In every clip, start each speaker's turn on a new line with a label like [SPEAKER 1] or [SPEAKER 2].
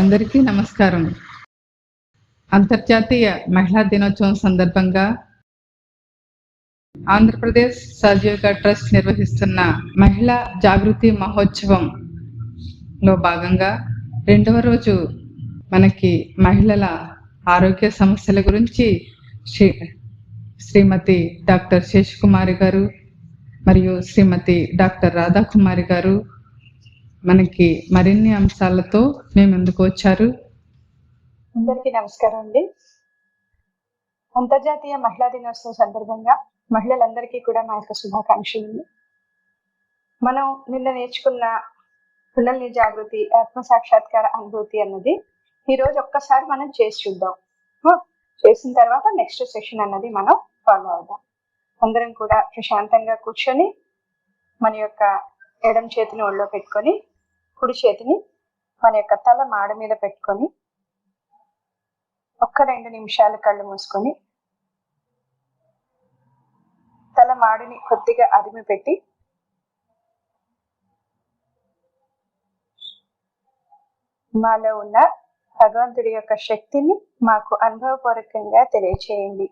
[SPEAKER 1] అందరికీ నమస్కారం. అంతర్జాతీయ మహిళా దినోత్సవం సందర్భంగా ఆంధ్రప్రదేశ్ సహజయ ట్రస్ట్ నిర్వహిస్తున్న మహిళా జాగృతి మహోత్సవంలో భాగంగా 2వ రోజు మనకి మహిళల ఆరోగ్య సమస్యల గురించి శ్రీమతి డాక్టర్ శేషకుమారి గారు మరియు శ్రీమతి డాక్టర్ రాధాకుమారి గారు మనకి మరిన్ని అంశాలతో మేము ముందుకు వచ్చారు.
[SPEAKER 2] అందరికీ నమస్కారం అండి. అంతర్జాతీయ మహిళా దినోత్సవం సందర్భంగా మహిళలందరికీ కూడా మా యొక్క శుభాకాంక్షలు. మనం నిన్న నేర్చుకున్న కుండలిని జాగృతి ఆత్మ సాక్షాత్కార అనుభూతి అన్నది ఈరోజు ఒక్కసారి మనం చేసి చూద్దాం. చేసిన తర్వాత నెక్స్ట్ సెషన్ అన్నది మనం ఫాలో అవుదాం. అందరం కూడా ప్రశాంతంగా కూర్చొని మన యొక్క ఎడమ చేతిని ఒళ్ళో పెట్టుకొని కుడి చేతిని మన యొక్క తల మాడ మీద పెట్టుకొని 1-2 నిమిషాలు కళ్ళు మూసుకొని తల మాడిని కొద్దిగా అదిమి పెట్టి మాలో ఉన్న భగవంతుడి యొక్క శక్తిని మాకు అనుభవపూర్వకంగా తెలియచేయండి.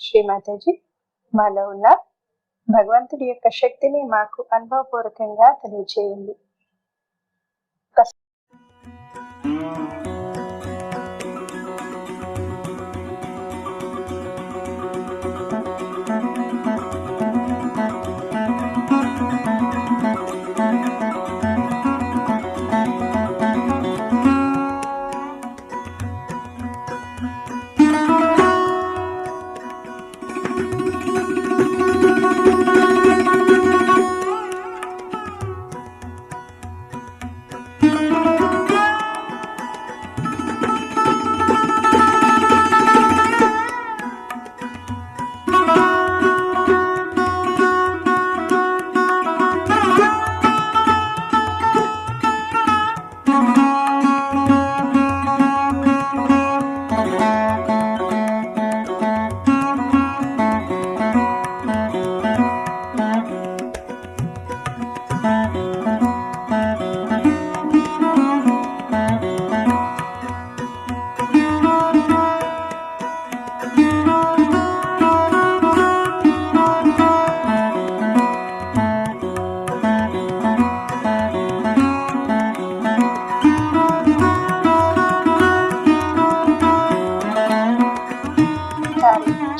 [SPEAKER 2] శ్రీమాతాజీ, మాలో ఉన్న భగవంతుడి యొక్క శక్తిని మాకు అనుభవపూర్వకంగా తెలియచేయండి.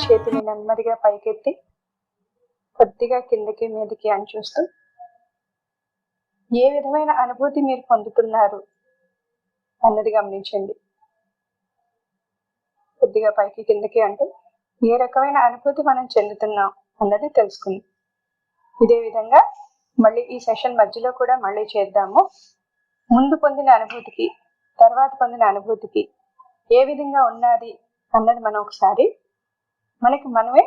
[SPEAKER 2] చేతిని నెమ్మదిగా పైకెత్తి కొద్దిగా కిందకి మీదకి అని చూస్తూ ఏ విధమైన అనుభూతి మీరు పొందుతున్నారు అన్నది గమనించండి. కొద్దిగా పైకి కిందకి అంటూ ఏ రకమైన అనుభూతి మనం చెందుతున్నాం అన్నది తెలుసుకుందాం. ఇదే విధంగా మళ్ళీ ఈ సెషన్ మధ్యలో కూడా మళ్ళీ చేద్దాము. ముందు పొందిన అనుభూతికి తర్వాత పొందిన అనుభూతికి ఏ విధంగా ఉన్నది అన్నది మనం ఒకసారి మనకి మనమే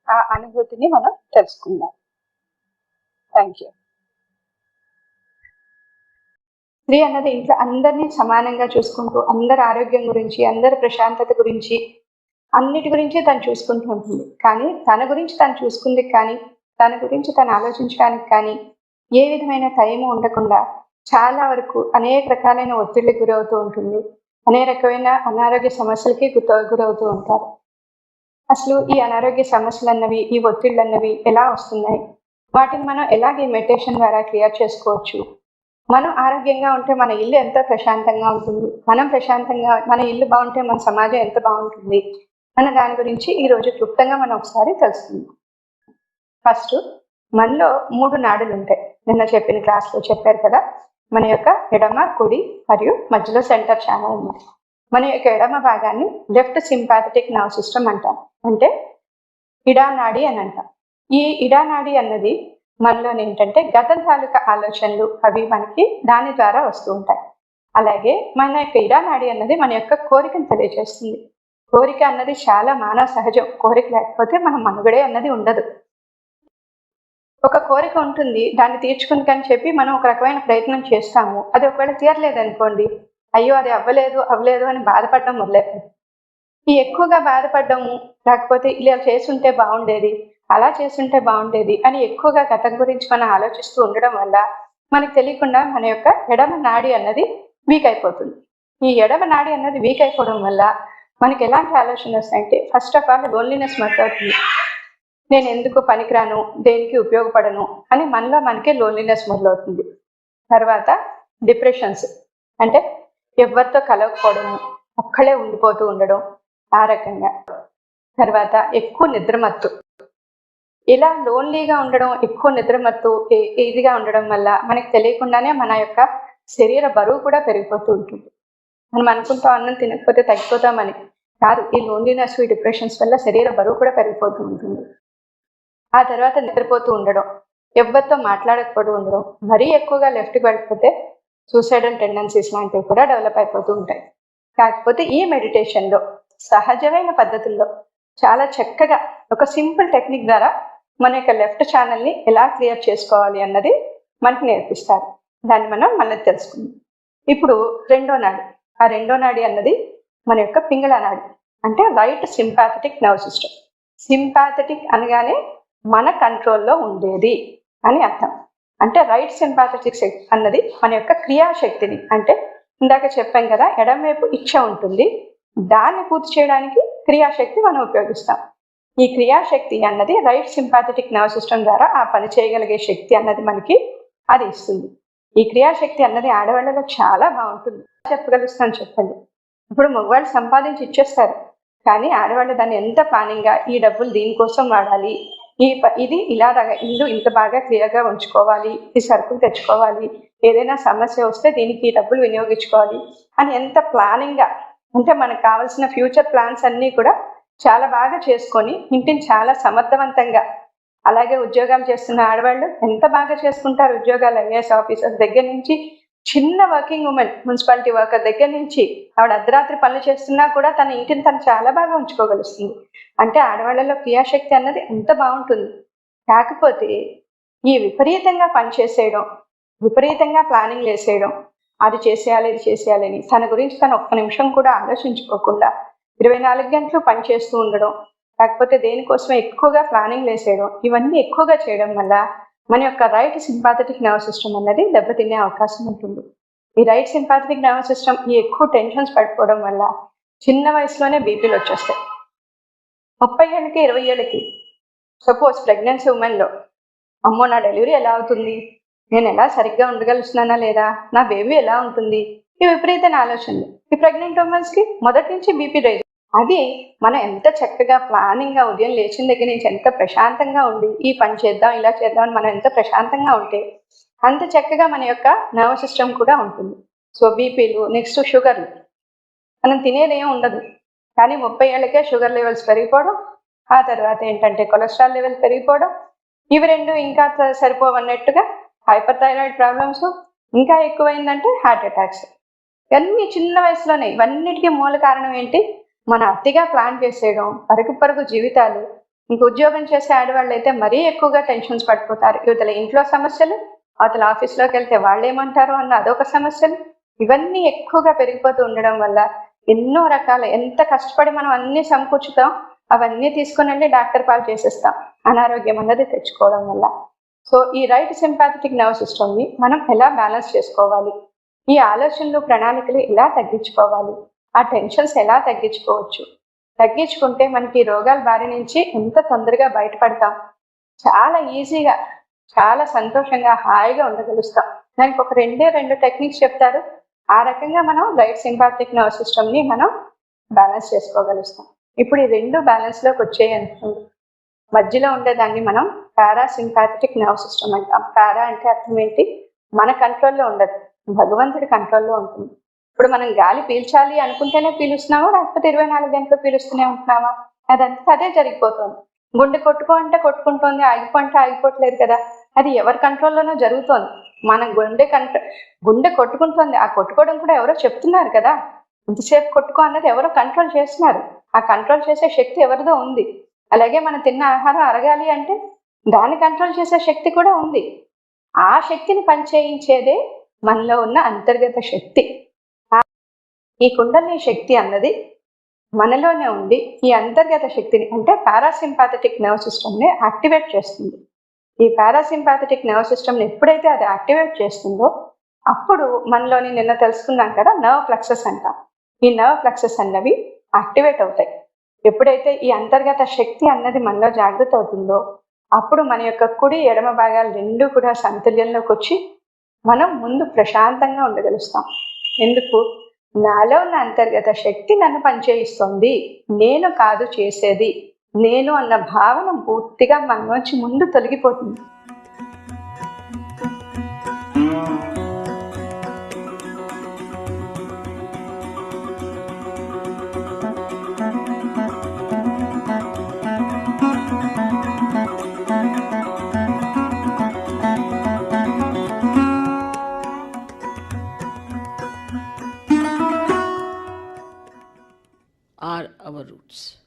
[SPEAKER 2] ఆ అనుభూతిని మనం తెలుసుకుందాం. Thank you. స్త్రీ అన్నది ఇంట్లో అందరినీ సమానంగా చూసుకుంటూ అందరి ఆరోగ్యం గురించి, అందరి ప్రశాంతత గురించి, అన్నిటి గురించి తను చూసుకుంటూ ఉంటుంది. కానీ తన గురించి తను చూసుకుంది కానీ, తన గురించి తను ఆలోచించడానికి కానీ ఏ విధమైన టైం ఉండకుండా చాలా వరకు అనేక రకాలైన ఒత్తిళ్ళకి గురవుతూ ఉంటుంది. అనేక రకమైన అనారోగ్య సమస్యలకి గురవుతూ ఉంటారు. అసలు ఈ అనారోగ్య సమస్యలు అన్నవి, ఈ ఒత్తిళ్ళు అన్నవి ఎలా వస్తున్నాయి, వాటిని మనం ఎలాగే మెడిటేషన్ ద్వారా క్లియర్ చేసుకోవచ్చు, మనం ఆరోగ్యంగా ఉంటే మన ఇల్లు ఎంత ప్రశాంతంగా ఉంటుంది, మనం ప్రశాంతంగా మన ఇల్లు బాగుంటే మన సమాజం ఎంత బాగుంటుంది అన్న దాని గురించి ఈరోజు క్లుప్తంగా మనం ఒకసారి తెలుసుకుందాం. ఫస్ట్, మనలో 3 నాడులు ఉంటాయి. నిన్న చెప్పిన క్లాస్లో చెప్పారు కదా, మన యొక్క ఎడమ, కుడి మరియు మధ్యలో సెంటర్ ఛానల్ ఉంది. మన యొక్క ఎడమ భాగాన్ని లెఫ్ట్ సింపాథెటిక్ నర్వ్ సిస్టమ్ అంటాం, అంటే ఇడా నాడి అని అంటాం. ఈ ఇడా నాడి అన్నది మనలో ఏంటంటే గతం తాలూకా ఆలోచనలు అవి మనకి దాని ద్వారా వస్తూ ఉంటాయి. అలాగే మన యొక్క ఇడా నాడి అన్నది మన యొక్క కోరికను తెలియజేస్తుంది. కోరిక అన్నది చాలా మానవ సహజం. కోరిక లేకపోతే మన మనుగడే అన్నది ఉండదు. ఒక కోరిక ఉంటుంది, దాన్ని తీర్చుకుంటానని చెప్పి మనం ఒక రకమైన ప్రయత్నం చేస్తాము. అది ఒకవేళ తీరలేదనుకోండి, అయ్యో అది అవ్వలేదు అని బాధపడడం మొదలైపోయింది. ఈ ఎక్కువగా బాధపడము, లేకపోతే ఇలా చేస్తుంటే బాగుండేది, అలా చేస్తుంటే బాగుండేది అని ఎక్కువగా గతం గురించి మనం ఆలోచిస్తూ ఉండడం వల్ల మనకు తెలియకుండా మన యొక్క ఎడమ నాడి అన్నది వీక్ అయిపోతుంది. ఈ ఎడమ నాడి అన్నది వీక్ అయిపోవడం వల్ల మనకి ఎలాంటి ఆలోచనలు వస్తాయంటే, ఫస్ట్ ఆఫ్ ఆల్ లోన్లీనెస్ మొదలవుతుంది. నేను ఎందుకు పనికిరాను, దేనికి ఉపయోగపడను అని మనలో మనకే లోన్లీనెస్ మొదలవుతుంది. తర్వాత డిప్రెషన్స్, అంటే ఎవరితో కలవకపోవడము, ఒక్కడే ఉండిపోతూ ఉండడం, ఆ రకంగా. తర్వాత ఎక్కువ నిద్రమత్తు. ఇలా లోన్లీగా ఉండడం, ఎక్కువ నిద్రమత్తు, ఇదిగా ఉండడం వల్ల మనకి తెలియకుండానే మన యొక్క శరీర బరువు కూడా పెరిగిపోతూ ఉంటుంది. మనం అనుకుంటాం అన్నం తినకపోతే తగ్గిపోతామని, కాదు, ఈ లోన్లీనెస్, ఈ డిప్రెషన్స్ వల్ల శరీర బరువు కూడా పెరిగిపోతూ ఉంటుంది. ఆ తర్వాత నిద్రపోతూ ఉండడం, ఎవరితో మాట్లాడకపోవడం ఉండడం, మరీ ఎక్కువగా లెఫ్ట్కి వెళ్ళిపోతే సూసైడల్ టెండెన్సీస్ లాంటివి కూడా డెవలప్ అయిపోతూ ఉంటాయి. కాకపోతే ఈ మెడిటేషన్లో సహజమైన పద్ధతుల్లో చాలా చక్కగా ఒక సింపుల్ టెక్నిక్ ద్వారా మన యొక్క లెఫ్ట్ ఛానల్ని ఎలా క్లియర్ చేసుకోవాలి అన్నది మనకు నేర్పిస్తారు. దాన్ని మనం మళ్ళీ తెలుసుకుందాం. ఇప్పుడు రెండో నాడి. ఆ రెండో నాడి అన్నది మన యొక్క పింగళ నాడి, అంటే right sympathetic nerve system. Sympathetic అనగానే మన కంట్రోల్లో ఉండేది అని అర్థం. అంటే రైట్ సింపాథెటిక్ శక్తి అన్నది మన యొక్క క్రియాశక్తిని, అంటే ఇందాక చెప్పాం కదా, ఎడమవైపు ఇచ్ఛ ఉంటుంది, దాన్ని పూర్తి చేయడానికి క్రియాశక్తి మనం ఉపయోగిస్తాం. ఈ క్రియాశక్తి అన్నది రైట్ సింపాథెటిక్ నర్వ్ సిస్టమ్ ద్వారా ఆ పని చేయగలిగే శక్తి అన్నది మనకి అది ఇస్తుంది. ఈ క్రియాశక్తి అన్నది ఆడవాళ్ళలో చాలా బాగుంటుంది. చెప్పగలుగుతాను చెప్పండి. ఇప్పుడు మగవాళ్ళు సంపాదించి ఇచ్చేస్తారు, కానీ ఆడవాళ్ళు దాన్ని ఎంత ప్లానింగ్గా, ఈ డబ్బులు దీనికోసం వాడాలి, ఇది ఇలా ఇల్లు ఇంత బాగా క్లియర్గా ఉంచుకోవాలి, ఈ సరుకులు తెచ్చుకోవాలి, ఏదైనా సమస్య వస్తే దీనికి ఈ డబ్బులు వినియోగించుకోవాలి అని ఎంత ప్లానింగ్గా, అంటే మనకు కావాల్సిన ఫ్యూచర్ ప్లాన్స్ అన్నీ కూడా చాలా బాగా చేసుకొని ఇంటిని చాలా సమర్థవంతంగా. అలాగే ఉద్యోగాలు చేస్తున్న ఆడవాళ్ళు ఎంత బాగా చేసుకుంటారు ఉద్యోగాలు. ఐఏఎస్ ఆఫీసర్ దగ్గర నుంచి చిన్న వర్కింగ్ ఉమెన్, మున్సిపాలిటీ వర్కర్ దగ్గర నుంచి ఆవిడ అర్ధరాత్రి పనులు చేస్తున్నా కూడా తన ఇంటిని తను చాలా బాగా ఉంచుకోగలుస్తుంది. అంటే ఆడవాళ్ళలో క్రియాశక్తి అన్నది ఎంత బాగుంటుంది. కాకపోతే ఈ విపరీతంగా పనిచేసేయడం, విపరీతంగా ప్లానింగ్ వేసేయడం, అది చేసేయాలి ఇది చేసేయాలి అని తన గురించి తను ఒక్క నిమిషం కూడా ఆలోచించుకోకుండా 24 గంటలు పనిచేస్తూ ఉండడం, కాకపోతే దేనికోసం ఎక్కువగా ప్లానింగ్ వేసేయడం, ఇవన్నీ ఎక్కువగా చేయడం వల్ల మన యొక్క రైట్ సింపాథెటిక్ నర్వ్ సిస్టమ్ అన్నది దెబ్బతినే అవకాశం ఉంటుంది. ఈ రైట్ సింపాథెటిక్ నర్వ్ సిస్టమ్ ఈ ఎక్కువ టెన్షన్స్ పడిపోవడం వల్ల చిన్న వయసులోనే బీపీలు వచ్చేస్తాయి. 30 ఏళ్ళకి 20 ఏళ్ళకి సపోజ్ ప్రెగ్నెన్సీ ఉమెన్లో, అమ్మో నా డెలివరీ ఎలా అవుతుంది, నేను ఎలా సరిగ్గా ఉండగలుగుతున్నానా లేదా, నా బేబీ ఎలా ఉంటుంది, ఈ విపరీతమైన ఆలోచనలు. ఈ ప్రెగ్నెంట్ ఉమెన్స్కి మొదటి నుంచి బీపీ రైజ్. అది మనం ఎంత చక్కగా ప్లానింగ్గా ఉదయం లేచిన దగ్గర నుంచి ఎంత ప్రశాంతంగా ఉండి ఈ పని చేద్దాం ఇలా చేద్దాం అని మనం ఎంత ప్రశాంతంగా ఉంటే అంత చక్కగా మన యొక్క నర్వ్ సిస్టమ్ కూడా ఉంటుంది. సో బీపీలు, నెక్స్ట్ షుగర్లు, మనం తినేదేం ఉండదు కానీ 30 ఏళ్ళకే షుగర్ లెవెల్స్ పెరిగిపోవడం, ఆ తర్వాత ఏంటంటే కొలెస్ట్రాల్ లెవెల్స్ పెరిగిపోవడం, ఇవి రెండు ఇంకా సరిపోవన్నట్టుగా హైపర్ థైరాయిడ్ ప్రాబ్లమ్స్, ఇంకా ఎక్కువైందంటే హార్ట్ అటాక్స్. ఇవన్నీ చిన్న వయసులోనే. ఇవన్నిటికీ మూల కారణం ఏంటి, మన అతిగా ప్లాన్ చేసేయడం, పరుగు జీవితాలు. ఇంక ఉద్యోగం చేసే ఆడవాళ్ళు అయితే మరీ ఎక్కువగా టెన్షన్స్ పడిపోతారు. ఇవతల ఇంట్లో సమస్యలు, అవతల ఆఫీస్లోకి వెళ్తే వాళ్ళు ఏమంటారు అన్న అదొక సమస్యలు. ఇవన్నీ ఎక్కువగా పెరిగిపోతూ ఉండడం వల్ల ఎన్నో రకాల, ఎంత కష్టపడి మనం అన్నీ సమకూర్చుతాం, అవన్నీ తీసుకుని వెళ్ళి డాక్టర్ పాలు చేసేస్తాం అనారోగ్యం అన్నది తెచ్చుకోవడం వల్ల. సో ఈ రైట్ సింపాథెటిక్ నర్వ్ సిస్టమ్ని మనం ఎలా బ్యాలెన్స్ చేసుకోవాలి, ఈ ఆలోచనలు ప్రణాళికలు ఎలా తగ్గించుకోవాలి, ఆ టెన్షన్స్ ఎలా తగ్గించుకోవచ్చు, తగ్గించుకుంటే మనకి రోగాల బారి నుంచి ఎంత తొందరగా బయటపడతాం, చాలా ఈజీగా చాలా సంతోషంగా హాయిగా ఉండగలుగుతాం. దానికి ఒక రెండు టెక్నిక్స్ చెప్తారు. ఆ రకంగా మనం రైట్ సింపాథెటిక్ నర్వ్ సిస్టమ్ని మనం బ్యాలెన్స్ చేసుకోగలుగుతాం. ఇప్పుడు ఈ రెండు బ్యాలెన్స్లోకి వచ్చేయనుకోండి, మధ్యలో ఉండేదాన్ని మనం పారాసింపాథెటిక్ నర్వ్ సిస్టమ్ అంటాం. పారా అంటే అర్థం ఏంటి, మన కంట్రోల్లో ఉండదు, భగవంతుడి కంట్రోల్లో ఉంటుంది. ఇప్పుడు మనం గాలి పీల్చాలి అనుకుంటేనే పీలుస్తున్నావా, లేకపోతే 24 గంటలు పీలుస్తూనే ఉంటున్నావా, అదంతా అదే జరిగిపోతుంది. గుండె కొట్టుకో అంటే కొట్టుకుంటోంది, ఆగిపో అంటే ఆగిపోవట్లేదు కదా, అది ఎవరి కంట్రోల్లోనో జరుగుతోంది. మన గుండె కొట్టుకుంటోంది, ఆ కొట్టుకోవడం కూడా ఎవరో చెప్తున్నారు కదా, ఇంతసేపు కొట్టుకో అన్నది ఎవరో కంట్రోల్ చేస్తున్నారు. ఆ కంట్రోల్ చేసే శక్తి ఎవరిదో ఉంది. అలాగే మనం తిన్న ఆహారం అరగాలి అంటే దాన్ని కంట్రోల్ చేసే శక్తి కూడా ఉంది. ఆ శక్తిని పనిచేయించేదే మనలో ఉన్న అంతర్గత శక్తి. ఈ కుండలిని శక్తి అన్నది మనలోనే ఉండి ఈ అంతర్గత శక్తిని, అంటే పారాసింపాథెటిక్ నర్వ్ సిస్టమ్ని యాక్టివేట్ చేస్తుంది. ఈ పారాసింపాథెటిక్ నర్వ్ సిస్టమ్ని ఎప్పుడైతే అది యాక్టివేట్ చేస్తుందో అప్పుడు మనలోని నిన్న తెలుసుకున్నాం కదా నర్వ్ ఫ్లెక్సెస్ అంటాం. ఈ నర్వ్ ఫ్లెక్సెస్ అన్నవి యాక్టివేట్ అవుతాయి. ఎప్పుడైతే ఈ అంతర్గత శక్తి అన్నది మనలో జాగృత అవుతుందో అప్పుడు మన యొక్క కుడి ఎడమ భాగాలు రెండు కూడా సమతుల్యంలోకి వచ్చి మనం ముందు ప్రశాంతంగా ఉండగలుస్తాం. ఎందుకు? నాలో ఉన్న అంతర్గత శక్తి నన్ను పనిచేయిస్తోంది, నేను కాదు చేసేది, నేను అన్న భావన పూర్తిగా మనలోంచి ముందు తొలగిపోతుంది.
[SPEAKER 3] are our roots.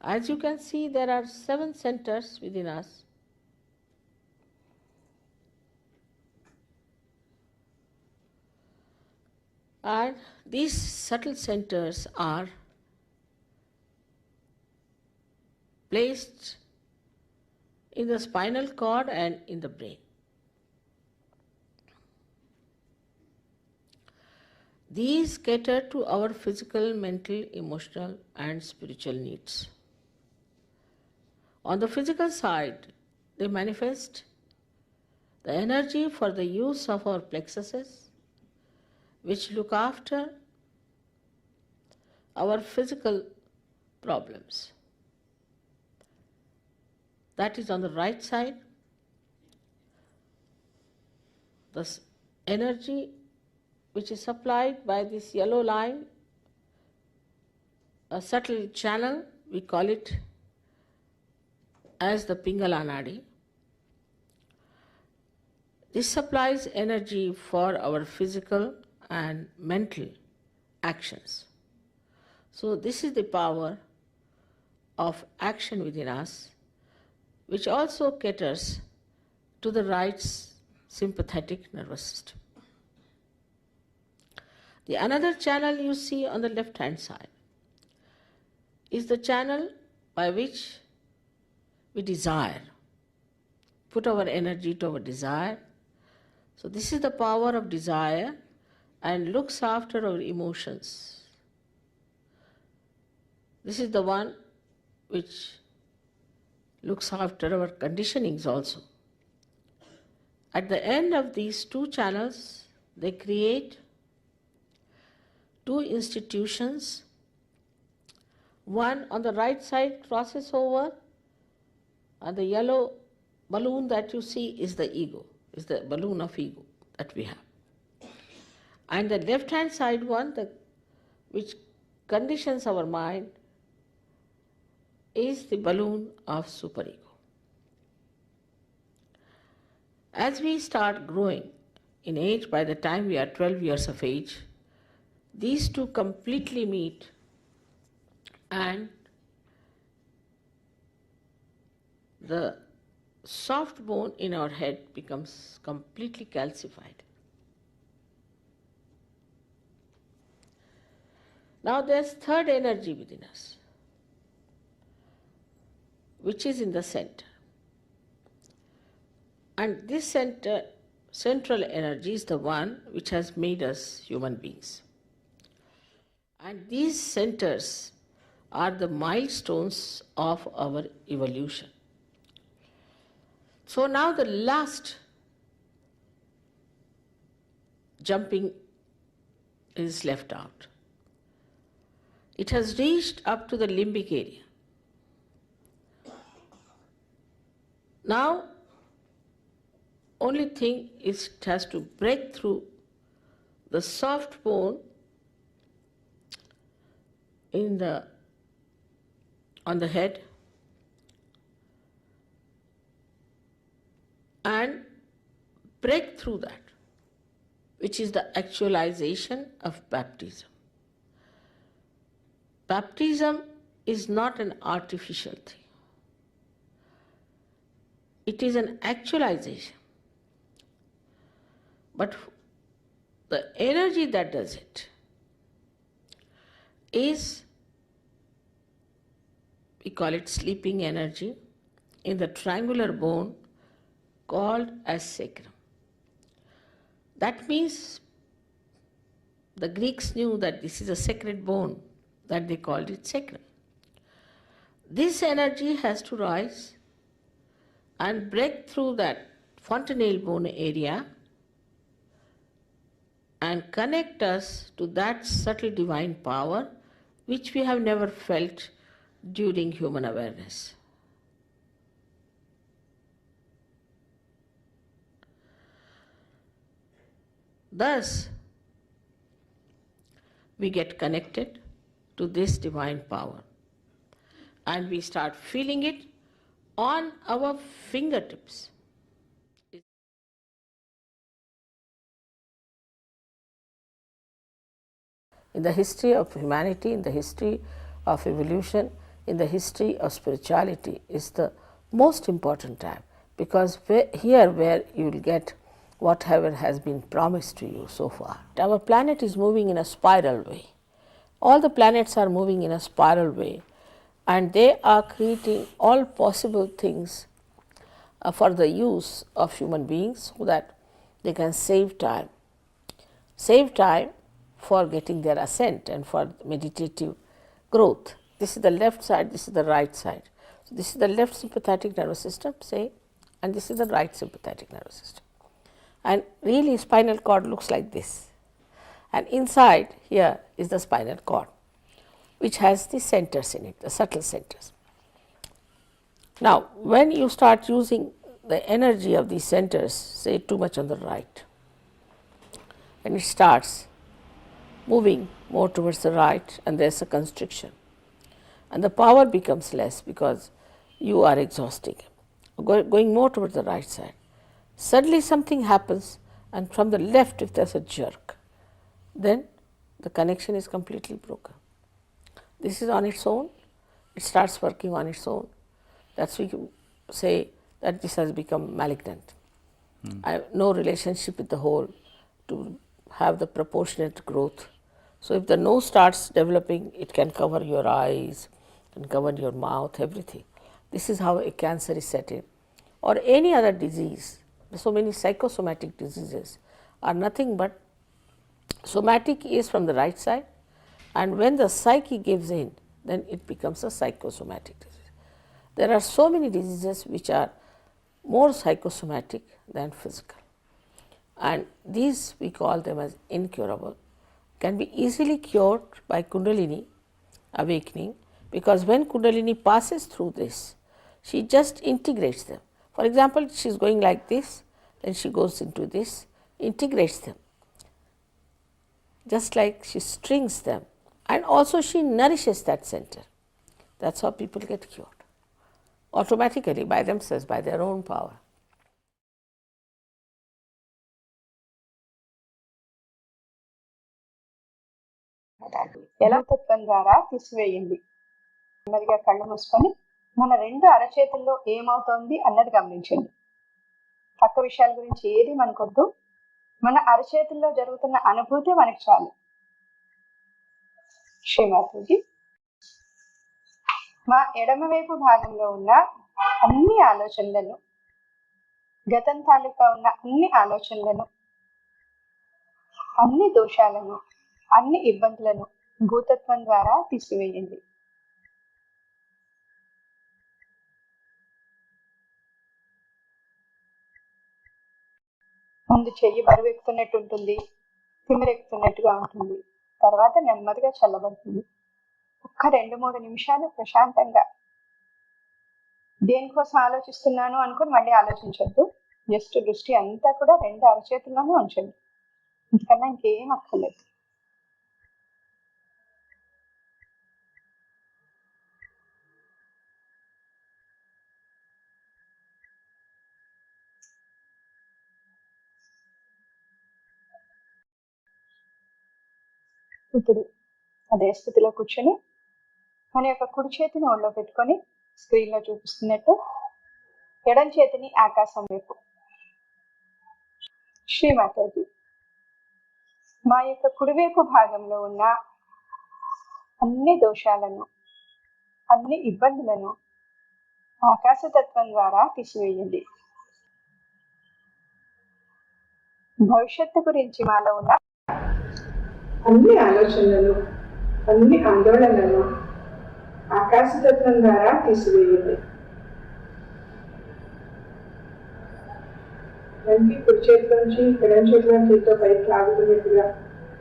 [SPEAKER 3] As you can see, there are 7 centers within us. And these subtle centers are placed in the spinal cord and in the brain. These cater to our physical, mental, emotional, and spiritual needs. On the physical side, they manifest the energy for the use of our plexuses, which look after our physical problems. That is on the right side. The energy which is supplied by this yellow line, a subtle channel, we call it as the Pingala Nadi. This supplies energy for our physical and mental actions. So this is the power of action within us, which also caters to the right sympathetic nervous system. The another channel you see on the left hand side is the channel by which we desire, put our energy to our desire. So this is the power of desire and looks after our emotions. This is the one which looks after our conditionings also. At the end of these two channels, they create two institutions. One on the right side crosses over, and the yellow balloon that you see is the ego, is the balloon of ego that we have. And the left hand side one, which conditions our mind, is the balloon of superego. As we start growing in age, by the time we are 12 years of age, these two completely meet and the soft bone in our head becomes completely calcified. Now there's third energy within us, which is in the center. And this central energy is the one which has made us human beings. And these centers are the milestones of our evolution. So now the last jumping is left out. It has reached up to the limbic area. Now, only thing is it has to break through the soft bone on the head and break through that, which is the actualization of baptism. Baptism is not an artificial thing. It is an actualization. But the energy that does it is, we call it sleeping energy, in the triangular bone called as sacrum. That means the Greeks knew that this is a sacred bone, that they called it sacrum. This energy has to rise and break through that fontanelle bone area and connect us to that subtle divine power which we have never felt during human awareness. Thus, we get connected to this divine power and we start feeling it on our fingertips. In the history of humanity, in the history of evolution, in the history of spirituality is the most important time, because here where you will get whatever has been promised to you so far. Our planet is moving in a spiral way. All the planets are moving in a spiral way and they are creating all possible things for the use of human beings so that they can save time. Save time for getting their ascent and for meditative growth. This is the left side, this is the right side. So this is the left sympathetic nervous system, say, and this is the right sympathetic nervous system. And really spinal cord looks like this. And inside here is the spinal cord, which has the centers in it, the subtle centers. Now, when you start using the energy of these centers, say too much on the right, and it starts moving more towards the right and there is a constriction and the power becomes less because you are exhausting, going more towards the right side. Suddenly something happens and from the left if there is a jerk, then the connection is completely broken. This is on its own, it starts working on its own. That's why we say that this has become malignant. I have no relationship with the whole to have the proportionate growth. So if the nose starts developing, it can cover your eyes, can cover your mouth, everything. This is how a cancer is set in. Or any other disease. So many psychosomatic diseases are nothing but somatic is from the right side, and when the psyche gives in, then it becomes a psychosomatic disease. There are so many diseases which are more psychosomatic than physical, and these we call them as incurable, can be easily cured by Kundalini awakening, because when Kundalini passes through this, she just integrates them. For example, she is going like this, then she goes into this, integrates them, just like she strings them, and also she nourishes that center. That's how people get cured, automatically, by themselves, by their own power.
[SPEAKER 2] ఎలా తత్వం ద్వారా తీసివేయండి. నెమ్మదిగా కళ్ళు మూసుకొని మన రెండు అరచేతుల్లో ఏమవుతోంది అన్నది గమనించండి. పక్క విషయాల గురించి ఏది మనకొద్దు, మన అరచేతుల్లో జరుగుతున్న అనుభూతి మనకి చాలు. శ్రీమాతజీ, మా ఎడమవైపు భాగంలో ఉన్న అన్ని ఆలోచనలను, గతం తాలూకా ఉన్న అన్ని ఆలోచనలను, అన్ని దోషాలను, అన్ని ఇబ్బందులను భూతత్వం ద్వారా తీసివేయండి. ముందు చెయ్యి బరువెక్కుతున్నట్టు ఉంటుంది, తిమ్మిరెక్కుతున్నట్టుగా ఉంటుంది, తర్వాత నెమ్మదిగా చల్లబడుతుంది. ఒక్క 2-3 నిమిషాలు ప్రశాంతంగా దేనికోసం ఆలోచిస్తున్నాను అనుకుని మళ్ళీ ఆలోచించద్దు. జస్ట్ దృష్టి అంతా కూడా 2 అరచేతుల్లోనే ఉంచండి, ఇంతకన్నా ఇంకేం అక్కర్లేదు. ఇప్పుడు అదే స్థితిలో కూర్చొని మన యొక్క కుడి చేతిని ఒళ్ళో పెట్టుకొని స్క్రీన్లో చూపిస్తున్నట్టు ఎడం చేతిని ఆకాశం వైపు. శ్రీమాతాజీ, మా యొక్క కుడివైపు భాగంలో ఉన్న అన్ని దోషాలను, అన్ని ఇబ్బందులను ఆకాశతత్వం ద్వారా తీసివేయండి. భవిష్యత్తు గురించి మాలో ఉన్న
[SPEAKER 4] అన్ని ఆలోచనలను, అన్ని ఆందోళనలను ఆకాశతత్వం ద్వారా తీసివేయండి. మనకి కుడి చేతిలోంచి ఎడం చేతితో పైకి లాగుతున్నట్టుగా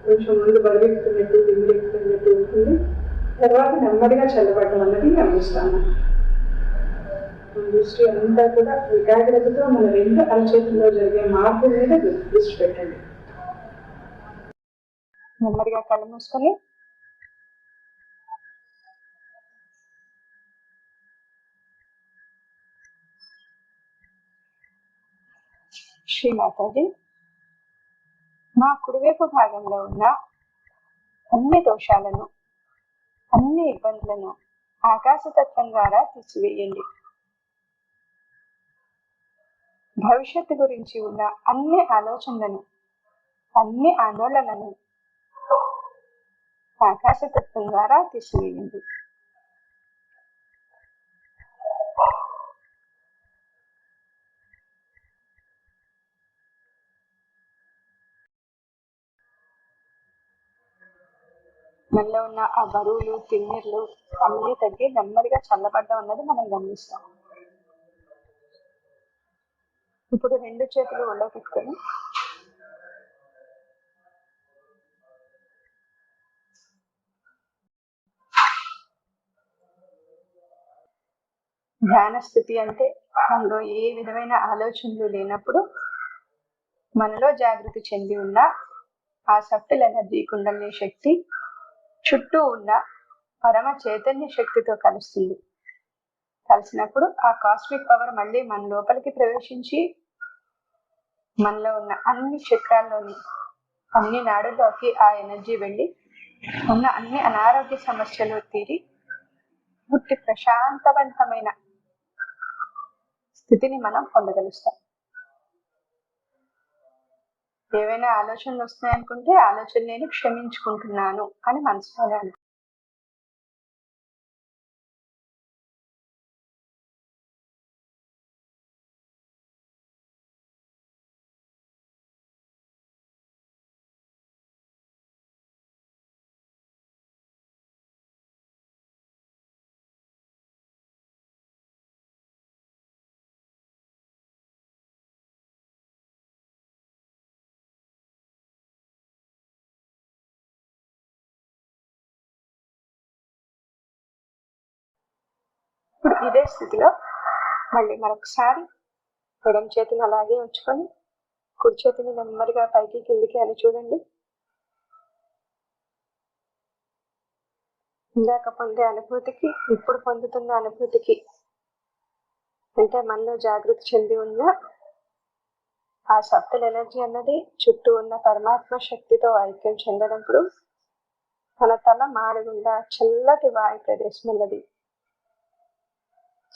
[SPEAKER 4] కొంచెం ముందు బరువెక్కుతున్నట్టు, దిగులెక్కుతున్నట్టు ఉంటుంది. తర్వాత నెమ్మదిగా చల్లబడటం అన్నది గమనిస్తాము. దృష్టి అంతా కూడా ఏకాగ్రతతో మన రెండు అరచేతుల్లో జరిగే మార్పు మీద దృష్టి పెట్టండి.
[SPEAKER 2] నెమ్మదిగా కళ్ళు మూసుకొని శ్రీమాతాజీ, మా కుడివైపు భాగంలో ఉన్న అన్ని దోషాలను, అన్ని ఇబ్బందులను ఆకాశతత్వం ద్వారా తీసివేయండి. భవిష్యత్తు గురించి ఉన్న అన్ని ఆలోచనలను, అన్ని ఆందోళనలను ఆకాశతత్వం ద్వారా తీసివేయండి. మనలో ఉన్న ఆ బరువులు, తిమ్మిర్లు అన్ని తగ్గి నెమ్మదిగా చల్లబడ్డం అన్నది మనం గమనిస్తాం. ఇప్పుడు రెండు చేతులు ఒళ్ళో పెట్టుకొని ధ్యాన స్థితి అంటే మనలో ఏ విధమైన ఆలోచనలు లేనప్పుడు మనలో జాగృతి చెంది ఉన్న ఆ సఫ్టల్ ఎనర్జీ కుండలిని శక్తి చుట్టూ ఉన్న పరమ చైతన్య శక్తితో కలుస్తుంది. కలిసినప్పుడు ఆ కాస్మిక్ పవర్ మళ్ళీ మన లోపలికి ప్రవేశించి మనలో ఉన్న అన్ని చక్రాల్లోని, అన్ని నాడుల్లోకి ఆ ఎనర్జీ వెళ్ళి ఉన్న అన్ని అనారోగ్య సమస్యలు తీరి పూర్తి ప్రశాంతవంతమైన స్థితిని మనం పొందగలుస్తాం. ఏవైనా ఆలోచనలు వస్తున్నాయనుకుంటే ఆలోచన నేను క్షమించుకుంటున్నాను అని మనసులోనే. ఇప్పుడు ఇదే స్థితిలో మళ్ళీ మరొకసారి ఎడం చేతిని అలాగే ఉంచుకొని కుడి చేతిని నెమ్మదిగా పైకి కిందికి అని చూడండి. ఇందాక పొందే అనుభూతికి ఇప్పుడు పొందుతున్న అనుభూతికి, అంటే మనలో జాగృతి చెంది ఉన్న ఆ సప్తల్ ఎనర్జీ అన్నది చుట్టూ ఉన్న పరమాత్మ శక్తితో ఐక్యం చెందనప్పుడు మన తల మారుగుండా చల్లటి వాయు ప్రదేశం అన్నది,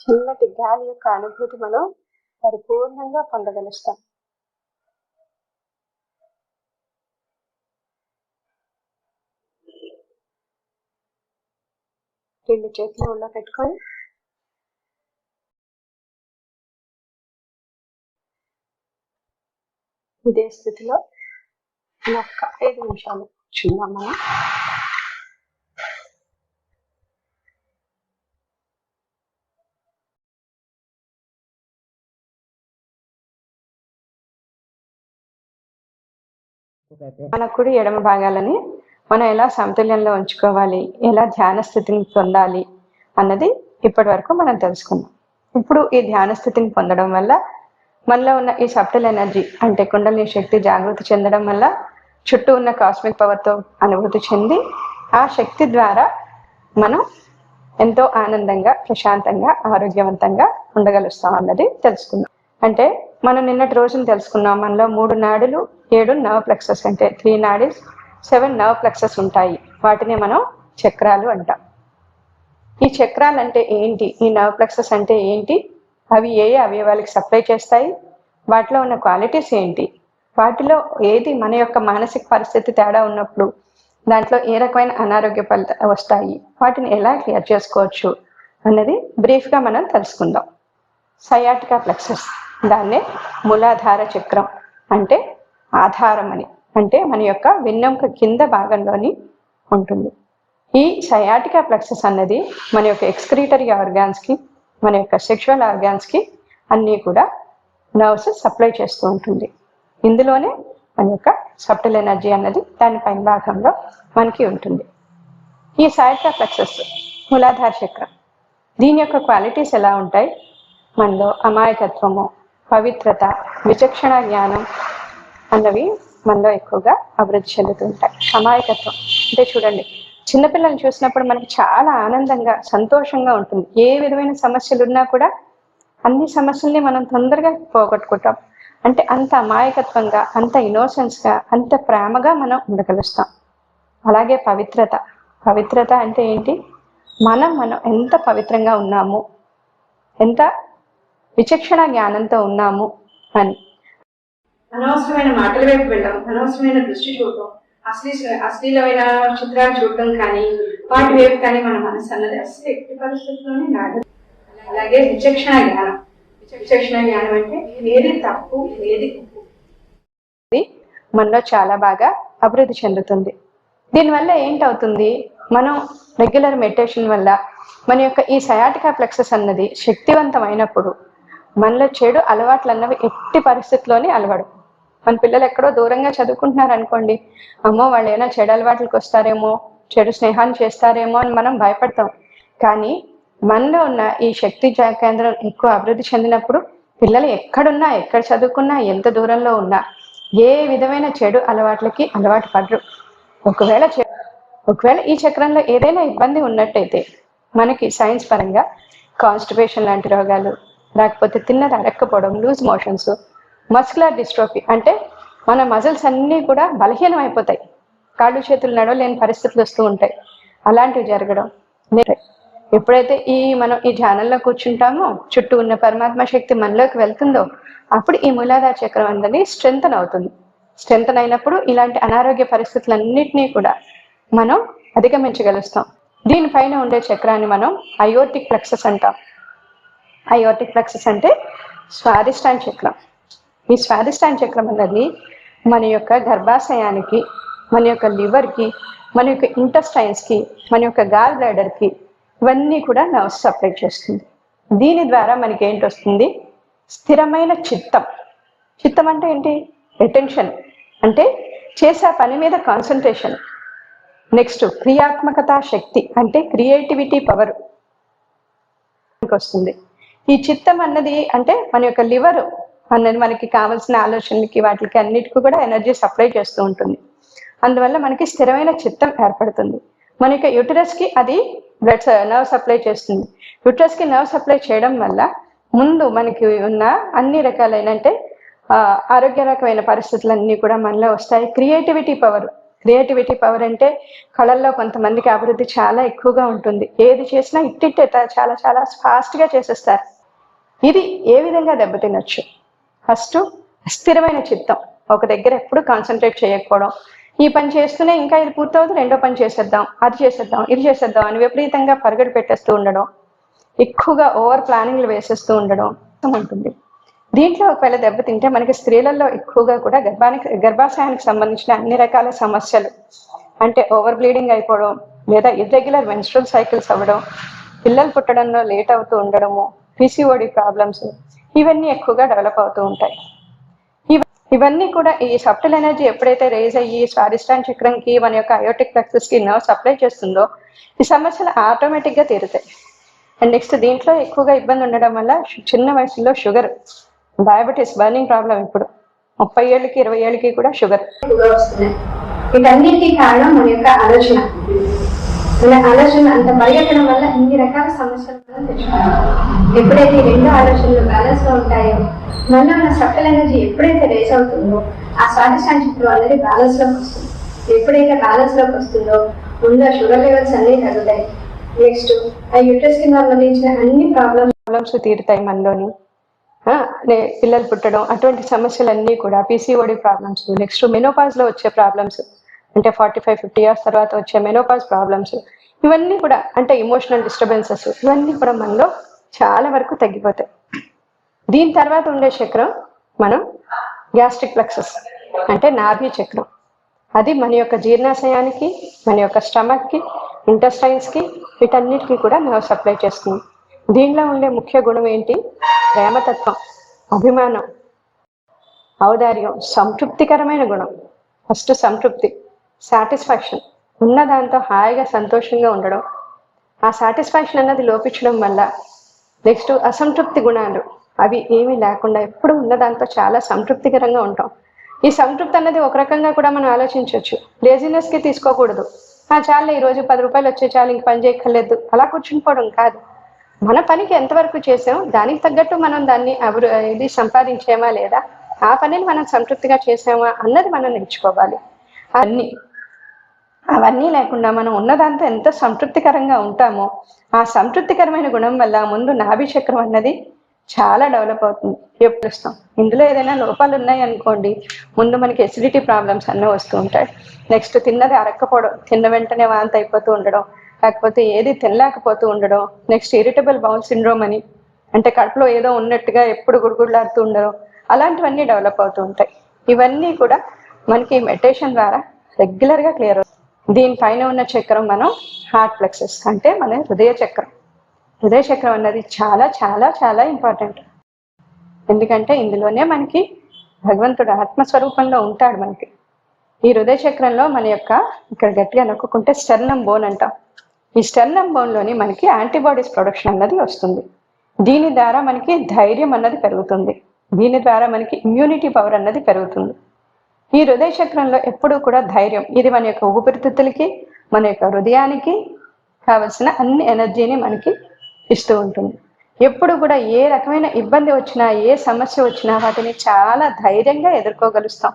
[SPEAKER 2] చల్లటి గాలి యొక్క అనుభూతి మనం పరిపూర్ణంగా పొందగలుస్తాం. రెండు చేతులు ఒళ్ళో పెట్టుకొని ఇదే స్థితిలో ఒక్క 5 నిమిషాలు కూర్చుందాం మనం. మన కుడి ఎడమ భాగాలని మనం ఎలా సమతుల్యంలో ఉంచుకోవాలి, ఎలా ధ్యాన స్థితిని పొందాలి అన్నది ఇప్పటి వరకు మనం తెలుసుకున్నాం. ఇప్పుడు ఈ ధ్యాన స్థితిని పొందడం వల్ల మనలో ఉన్న ఈ సబ్టల్ ఎనర్జీ అంటే కుండలిని శక్తి జాగృతి చెందడం వల్ల చుట్టూ ఉన్న కాస్మిక్ పవర్తో అనుభూతి చెంది ఆ శక్తి ద్వారా మనం ఎంతో ఆనందంగా, ప్రశాంతంగా, ఆరోగ్యవంతంగా ఉండగలుస్తాం అన్నది తెలుసుకుందాం. అంటే మనం నిన్నటి రోజున తెలుసుకున్నాం, మనలో 3 నాడులు, 7 నర్వ్ ప్లెక్సెస్, అంటే 3 నాడీస్, 7 నర్వ్ ప్లెక్సెస్ ఉంటాయి. వాటిని మనం చక్రాలు అంటాం. ఈ చక్రాలు అంటే ఏంటి, ఈ నర్వ్ ప్లెక్సెస్ అంటే ఏంటి, అవి ఏ అవయవాలకి సప్లై చేస్తాయి, వాటిలో ఉన్న క్వాలిటీస్ ఏంటి, వాటిలో ఏది మన యొక్క మానసిక పరిస్థితి తేడా ఉన్నప్పుడు దాంట్లో ఏ రకమైన అనారోగ్య ఫలితాలు వస్తాయి, వాటిని ఎలా క్లియర్ చేసుకోవచ్చు అన్నది బ్రీఫ్గా మనం తెలుసుకుందాం. సయాటికా ప్లెక్సస్, దాన్నే మూలాధార చక్రం అంటే ఆధారం అని, అంటే మన యొక్క వెన్నెముక కింద భాగంలోని ఉంటుంది. ఈ సయాటికా ప్లెక్సస్ అన్నది మన యొక్క ఎక్స్క్రీటరీ ఆర్గాన్స్కి, మన యొక్క సెక్షువల్ ఆర్గాన్స్కి అన్నీ కూడా నర్వ్స్ సప్లై చేస్తూ ఉంటుంది. ఇందులోనే మన యొక్క సబ్టల్ ఎనర్జీ అన్నది దాని పైన భాగంలో మనకి ఉంటుంది. ఈ సయాటికా ప్లెక్సస్ మూలాధార చక్రం, దీని యొక్క క్వాలిటీస్ ఎలా ఉంటాయి? మనలో అమాయకత్వము, పవిత్రత, విచక్షణ జ్ఞానం అన్నవి మనలో ఎక్కువగా అభివృద్ధి చెందుతుంటాయి. అమాయకత్వం అంటే చూడండి, చిన్నపిల్లల్ని చూసినప్పుడు మనకి చాలా ఆనందంగా, సంతోషంగా ఉంటుంది. ఏ విధమైన సమస్యలు ఉన్నా కూడా అన్ని సమస్యల్ని మనం తొందరగా పోగొట్టుకుంటాం. అంటే అంత అమాయకత్వంగా, అంత ఇన్నోసెన్స్గా, అంత ప్రేమగా మనం ఉండగలుస్తాం. అలాగే పవిత్రత. పవిత్రత అంటే ఏంటి? మనం ఎంత పవిత్రంగా ఉన్నాము, ఎంత విచక్షణ జ్ఞానంతో ఉన్నాము అని. అనవసరమైన మాటల వైపు వెళ్ళడం, అనవసరమైన దృష్టి చూడటం, అశ్లీలమైన చిత్రాలు చూడటం కానీ వాటి వైపు కానీ మన మనసు అన్నది అసలు ఎట్టి పరిస్థితుల్లోనే రాదు. అలాగే విచక్షణ జ్ఞానం. విచక్షణ జ్ఞానం అంటే ఏది తప్పు, ఏది మనలో చాలా బాగా అభివృద్ధి చెందుతుంది. దీనివల్ల ఏంటవుతుంది? మనం రెగ్యులర్ మెడిటేషన్ వల్ల మన యొక్క ఈ సయాటికా ప్లెక్సస్ అన్నది శక్తివంతమైనప్పుడు మనలో చెడు అలవాట్లు అన్నవి ఎట్టి పరిస్థితుల్లోనే అలవడు. మన పిల్లలు ఎక్కడో దూరంగా చదువుకుంటున్నారు అనుకోండి, అమ్మో వాళ్ళు ఏమైనా చెడు అలవాట్లకు వస్తారేమో, చెడు స్నేహాన్ని చేస్తారేమో అని మనం భయపడతాం. కానీ మనలో ఉన్న ఈ శక్తి కేంద్రం ఎక్కువ అభివృద్ధి చెందినప్పుడు పిల్లలు ఎక్కడున్నా, ఎక్కడ చదువుకున్నా, ఎంత దూరంలో ఉన్నా ఏ విధమైన చెడు అలవాట్లకి అలవాటు పడరు. ఒకవేళ ఈ చక్రంలో ఏదైనా ఇబ్బంది ఉన్నట్టయితే మనకి సైన్స్ పరంగా కాన్స్టిపేషన్ లాంటి రోగాలు, లేకపోతే తిన్నది అరక్కపోవడం, లూజ్ మోషన్స్, మస్కులర్ డిస్ట్రోఫీ అంటే మన మజిల్స్ అన్నీ కూడా బలహీనం అయిపోతాయి, కాళ్ళు చేతులు నడవలేని పరిస్థితులు వస్తూ ఉంటాయి. అలాంటివి జరగడం. ఎప్పుడైతే మనం ఈ ధ్యానంలో కూర్చుంటామో, చుట్టూ ఉన్న పరమాత్మ శక్తి మనలోకి వెళ్తుందో అప్పుడు ఈ మూలాధార చక్రం అనేది స్ట్రెంథన్ అవుతుంది. స్ట్రెంథన్ అయినప్పుడు ఇలాంటి అనారోగ్య పరిస్థితులన్నింటినీ కూడా మనం అధిగమించగలుస్తాం. దీనిపైన ఉండే చక్రాన్ని మనం అయోర్టిక్ ప్లెక్సస్ అంటాం. అయోర్టిక్ ప్లెక్సస్ అంటే స్వాదిష్టాన చక్రం. ఈ స్వాదిష్టాన చక్రం అన్నది మన యొక్క గర్భాశయానికి, మన యొక్క లివర్కి, మన యొక్క ఇంటెస్టైన్స్కి, మన యొక్క గాల్ బ్లాడర్కి ఇవన్నీ కూడా నర్వ్స్ సప్లై చేస్తుంది. దీని ద్వారా మనకి ఏంటి వస్తుంది? స్థిరమైన చిత్తం. చిత్తం అంటే ఏంటి? అటెన్షన్, అంటే చేసే పని మీద కాన్సన్ట్రేషన్. నెక్స్ట్ క్రియాత్మకత శక్తి, అంటే క్రియేటివిటీ పవర్ వస్తుంది. ఈ చిత్తం అన్నది అంటే మన యొక్క లివర్ అన్నది మనకి కావాల్సిన ఆలోచనలకి, వాటికి అన్నిటికీ కూడా ఎనర్జీ సప్లై చేస్తూ ఉంటుంది. అందువల్ల మనకి స్థిరమైన చిత్తం ఏర్పడుతుంది. మన యొక్క యూటరస్కి అది బ్లడ్ నర్వ్ సప్లై చేస్తుంది. యూటరస్కి నర్వ్ సప్లై చేయడం వల్ల ముందు మనకి ఉన్న అన్ని రకాలైన అంటే ఆరోగ్యకరమైన పరిస్థితులన్నీ కూడా మనలో వస్తాయి. క్రియేటివిటీ పవర్ అంటే కళల్లో కొంతమందికి అభివృద్ధి చాలా ఎక్కువగా ఉంటుంది. ఏది చేసినా ఇట్టిట్టే చాలా చాలా ఫాస్ట్గా చేసేస్తారు. ఇది ఏ విధంగా దెబ్బతినొచ్చు? ఫస్ట్ అస్థిరమైన చిత్తం, ఒక దగ్గర ఎప్పుడు కాన్సన్ట్రేట్ చేయకపోవడం. ఈ పని చేస్తూనే ఇంకా ఇది పూర్తవుతుంది, రెండో పని చేసేద్దాం, అది చేసేద్దాం, ఇది చేసేద్దాం అని విపరీతంగా పరుగుడు పెట్టేస్తూ ఉండడం, ఎక్కువగా ఓవర్ ప్లానింగ్లు వేసేస్తూ ఉండడం ఉంటుంది. దీంట్లో ఒకవేళ దెబ్బతింటే మనకి స్త్రీలలో ఎక్కువగా కూడా గర్భాశయానికి సంబంధించిన అన్ని రకాల సమస్యలు, అంటే ఓవర్ బ్లీడింగ్ అయిపోవడం, లేదా ఇర్రెగ్యులర్ మెన్స్ట్రువల్ సైకిల్స్ అవ్వడం, పిల్లలు పుట్టడంలో లేట్ అవుతూ ఉండడము, పిసిఓడి ప్రాబ్లమ్స్, ఇవన్నీ ఎక్కువగా డెవలప్ అవుతూ ఉంటాయి. ఇవన్నీ కూడా ఈ సబ్టల్ ఎనర్జీ ఎప్పుడైతే రేజ్ అయ్యి స్వాదిష్టాన చక్రంకి, మన యొక్క అయోటిక్ ప్లెక్సస్కి నర్వ్ సప్లై చేస్తుందో ఈ సమస్యలు ఆటోమేటిక్గా తీరుతాయి. అండ్ నెక్స్ట్ దీంట్లో ఎక్కువగా ఇబ్బంది ఉండడం వల్ల చిన్న వయసులో షుగర్, డయాబెటీస్, బర్నింగ్ ప్రాబ్లం ఇప్పుడు 30 ఏళ్ళకి 20 ఏళ్ళకి కూడా షుగర్ ఎక్కువగా వస్తున్నాయి. వీటన్నిటికీ కారణం మన యొక్క ఆలోచన. మన ఆలోచన అంత పరిగెత్తడం వల్ల ఇన్ని రకాల సమస్యలు తెచ్చుకున్నాం. ఎప్పుడైతే ఈ రెండు ఆలోచనలు బ్యాలెన్స్ లో ఉంటాయో, మనలో ఉన్న సబ్టల్ ఎనర్జీ ఎప్పుడైతే రేస్ అవుతుందో ఆ స్వాదిష్టాన చక్రం అనేది బ్యాలెన్స్ లోకి వస్తుంది. ఎప్పుడైతే బ్యాలెన్స్ లోకి వస్తుందో ముందు షుగర్ లెవెల్స్ అన్ని తగ్గుతాయి. నెక్స్ట్ ఆ యూట్రస్ కింద సంబంధించిన అన్ని ప్రాబ్లమ్స్ తీరుతాయి మనలోని. పిల్లలు పుట్టడం, అటువంటి సమస్యలన్నీ కూడా, పిసిఓడి ప్రాబ్లమ్స్, నెక్స్ట్ మెనోపాజ్ లో వచ్చే ప్రాబ్లమ్స్, అంటే 45-50 ఇయర్స్ తర్వాత వచ్చే మెనోపాజ్ ప్రాబ్లమ్స్, ఇవన్నీ కూడా అంటే ఇమోషనల్ డిస్టర్బెన్సెస్, ఇవన్నీ కూడా మనలో చాలా వరకు తగ్గిపోతాయి. దీని తర్వాత ఉండే చక్రం మనం గ్యాస్ట్రిక్ ప్లెక్సస్. అంటే నాభి చక్రం. అది మన యొక్క జీర్ణాశయానికి, మన యొక్క స్టమక్కి, ఇంటెస్టైన్స్కి, వీటన్నిటికీ కూడా నర్వ్ సప్లై చేస్తుంది. దీనిలో ఉండే ముఖ్య గుణం ఏంటి? ప్రేమతత్వం, అభిమానం, ఔదార్యం, సంతృప్తికరమైన గుణం. ఫస్ట్ సంతృప్తి, సాటిస్ఫాక్షన్, ఉన్న దాంతో హాయిగా సంతోషంగా ఉండడం. ఆ సాటిస్ఫాక్షన్ అన్నది లోపించడం వల్ల నెక్స్ట్ అసంతృప్తి గుణాలు, అవి ఏమీ లేకుండా ఎప్పుడు ఉన్న దాంతో చాలా సంతృప్తికరంగా ఉంటాం. ఈ సంతృప్తి అన్నది ఒక రకంగా కూడా మనం ఆలోచించవచ్చు. లేజినెస్కి తీసుకోకూడదు. చాలు ఈరోజు 10 రూపాయలు వచ్చే చాలు, ఇంక పని చేయక్కర్లేదు, అలా కూర్చునిపోవడం కాదు. మన పనికి ఎంతవరకు చేసాం, దానికి తగ్గట్టు మనం దాన్ని ఇది సంపాదించామా లేదా, ఆ పనిని మనం సంతృప్తిగా చేసామా అన్నది మనం నేర్చుకోవాలి. అవన్నీ లేకుండా మనం ఉన్నదాంతో ఎంత సంతృప్తికరంగా ఉంటామో, ఆ సంతృప్తికరమైన గుణం వల్ల ముందు నాభి చక్రం అన్నది చాలా డెవలప్ అవుతుంది. ఎప్పుడు ఇందులో ఏదైనా లోపాలు ఉన్నాయి అనుకోండి, ముందు మనకి ఎసిడిటీ ప్రాబ్లమ్స్ అన్నీ వస్తూ ఉంటాయి. నెక్స్ట్ తిన్నది అరక్కపోవడం, తిన్న వెంటనే వాంతి అయిపోతూ ఉండడం, లేకపోతే ఏది తినలేకపోతూ ఉండడం. నెక్స్ట్ ఇరిటబుల్ బౌల్ సిండ్రోమ్ అని, అంటే కడుపులో ఏదో ఉన్నట్టుగా ఎప్పుడు గుడుగుడులాడుతూ ఉండడం, అలాంటివన్నీ డెవలప్ అవుతూ ఉంటాయి. ఇవన్నీ కూడా మనకి మెడిటేషన్ ద్వారా రెగ్యులర్గా క్లియర్ అవుతుంది. దీనిపైన ఉన్న చక్రం మనం హార్ట్ ప్లెక్సస్, అంటే మన హృదయ చక్రం. హృదయ చక్రం అన్నది చాలా చాలా చాలా ఇంపార్టెంట్. ఎందుకంటే ఇందులోనే మనకి భగవంతుడు ఆత్మస్వరూపంలో ఉంటాడు మనకి. ఈ హృదయ చక్రంలో మన యొక్క ఇక్కడ గట్టిగా నొక్కుంటే స్టెర్నమ్ బోన్ అంటాం. ఈ స్టెర్నమ్ బోన్లోని మనకి యాంటీబాడీస్ ప్రొడక్షన్ అన్నది వస్తుంది. దీని ద్వారా మనకి ధైర్యం అన్నది పెరుగుతుంది. దీని ద్వారా మనకి ఇమ్యూనిటీ పవర్ అన్నది పెరుగుతుంది. ఈ హృదయ చక్రంలో ఎప్పుడూ కూడా ధైర్యం, ఇది మన యొక్క ఊపిరితిత్తులకి, మన యొక్క హృదయానికి కావలసిన అన్ని ఎనర్జీని మనకి ఇస్తూ ఉంటుంది. ఎప్పుడు కూడా ఏ రకమైన ఇబ్బంది వచ్చినా, ఏ సమస్య వచ్చినా వాటిని చాలా ధైర్యంగా ఎదుర్కోగలుస్తాం.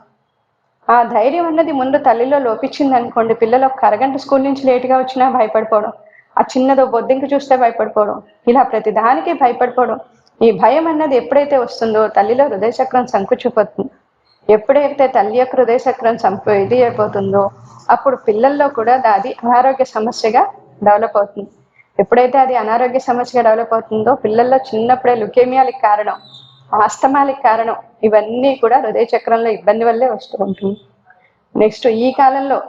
[SPEAKER 2] ఆ ధైర్యం అన్నది ముందు తల్లిలో లోపించింది అనుకోండి, పిల్లలు ఒక అరగంట స్కూల్ నుంచి లేటుగా వచ్చినా భయపడిపోవడం, ఆ చిన్నదో బొద్దింక చూస్తే భయపడిపోవడం, ఇలా ప్రతిదానికి భయపడిపోవడం. ఈ భయం అన్నది ఎప్పుడైతే వస్తుందో తల్లిలో హృదయ చక్రం సంకుచిపోతుంది. ఎప్పుడైతే తల్లి యొక్క హృదయ చక్రం ఇది అయిపోతుందో అప్పుడు పిల్లల్లో కూడా అది అనారోగ్య సమస్యగా డెవలప్ అవుతుంది. ఎప్పుడైతే అది అనారోగ్య సమస్యగా డెవలప్ అవుతుందో పిల్లల్లో చిన్నప్పుడే లుకేమియాలకు కారణం, ఆస్తమాలకు కారణం, ఇవన్నీ కూడా హృదయ చక్రంలో ఇబ్బంది వల్లే వస్తూ ఉంటుంది. నెక్స్ట్ ఈ కాలంలో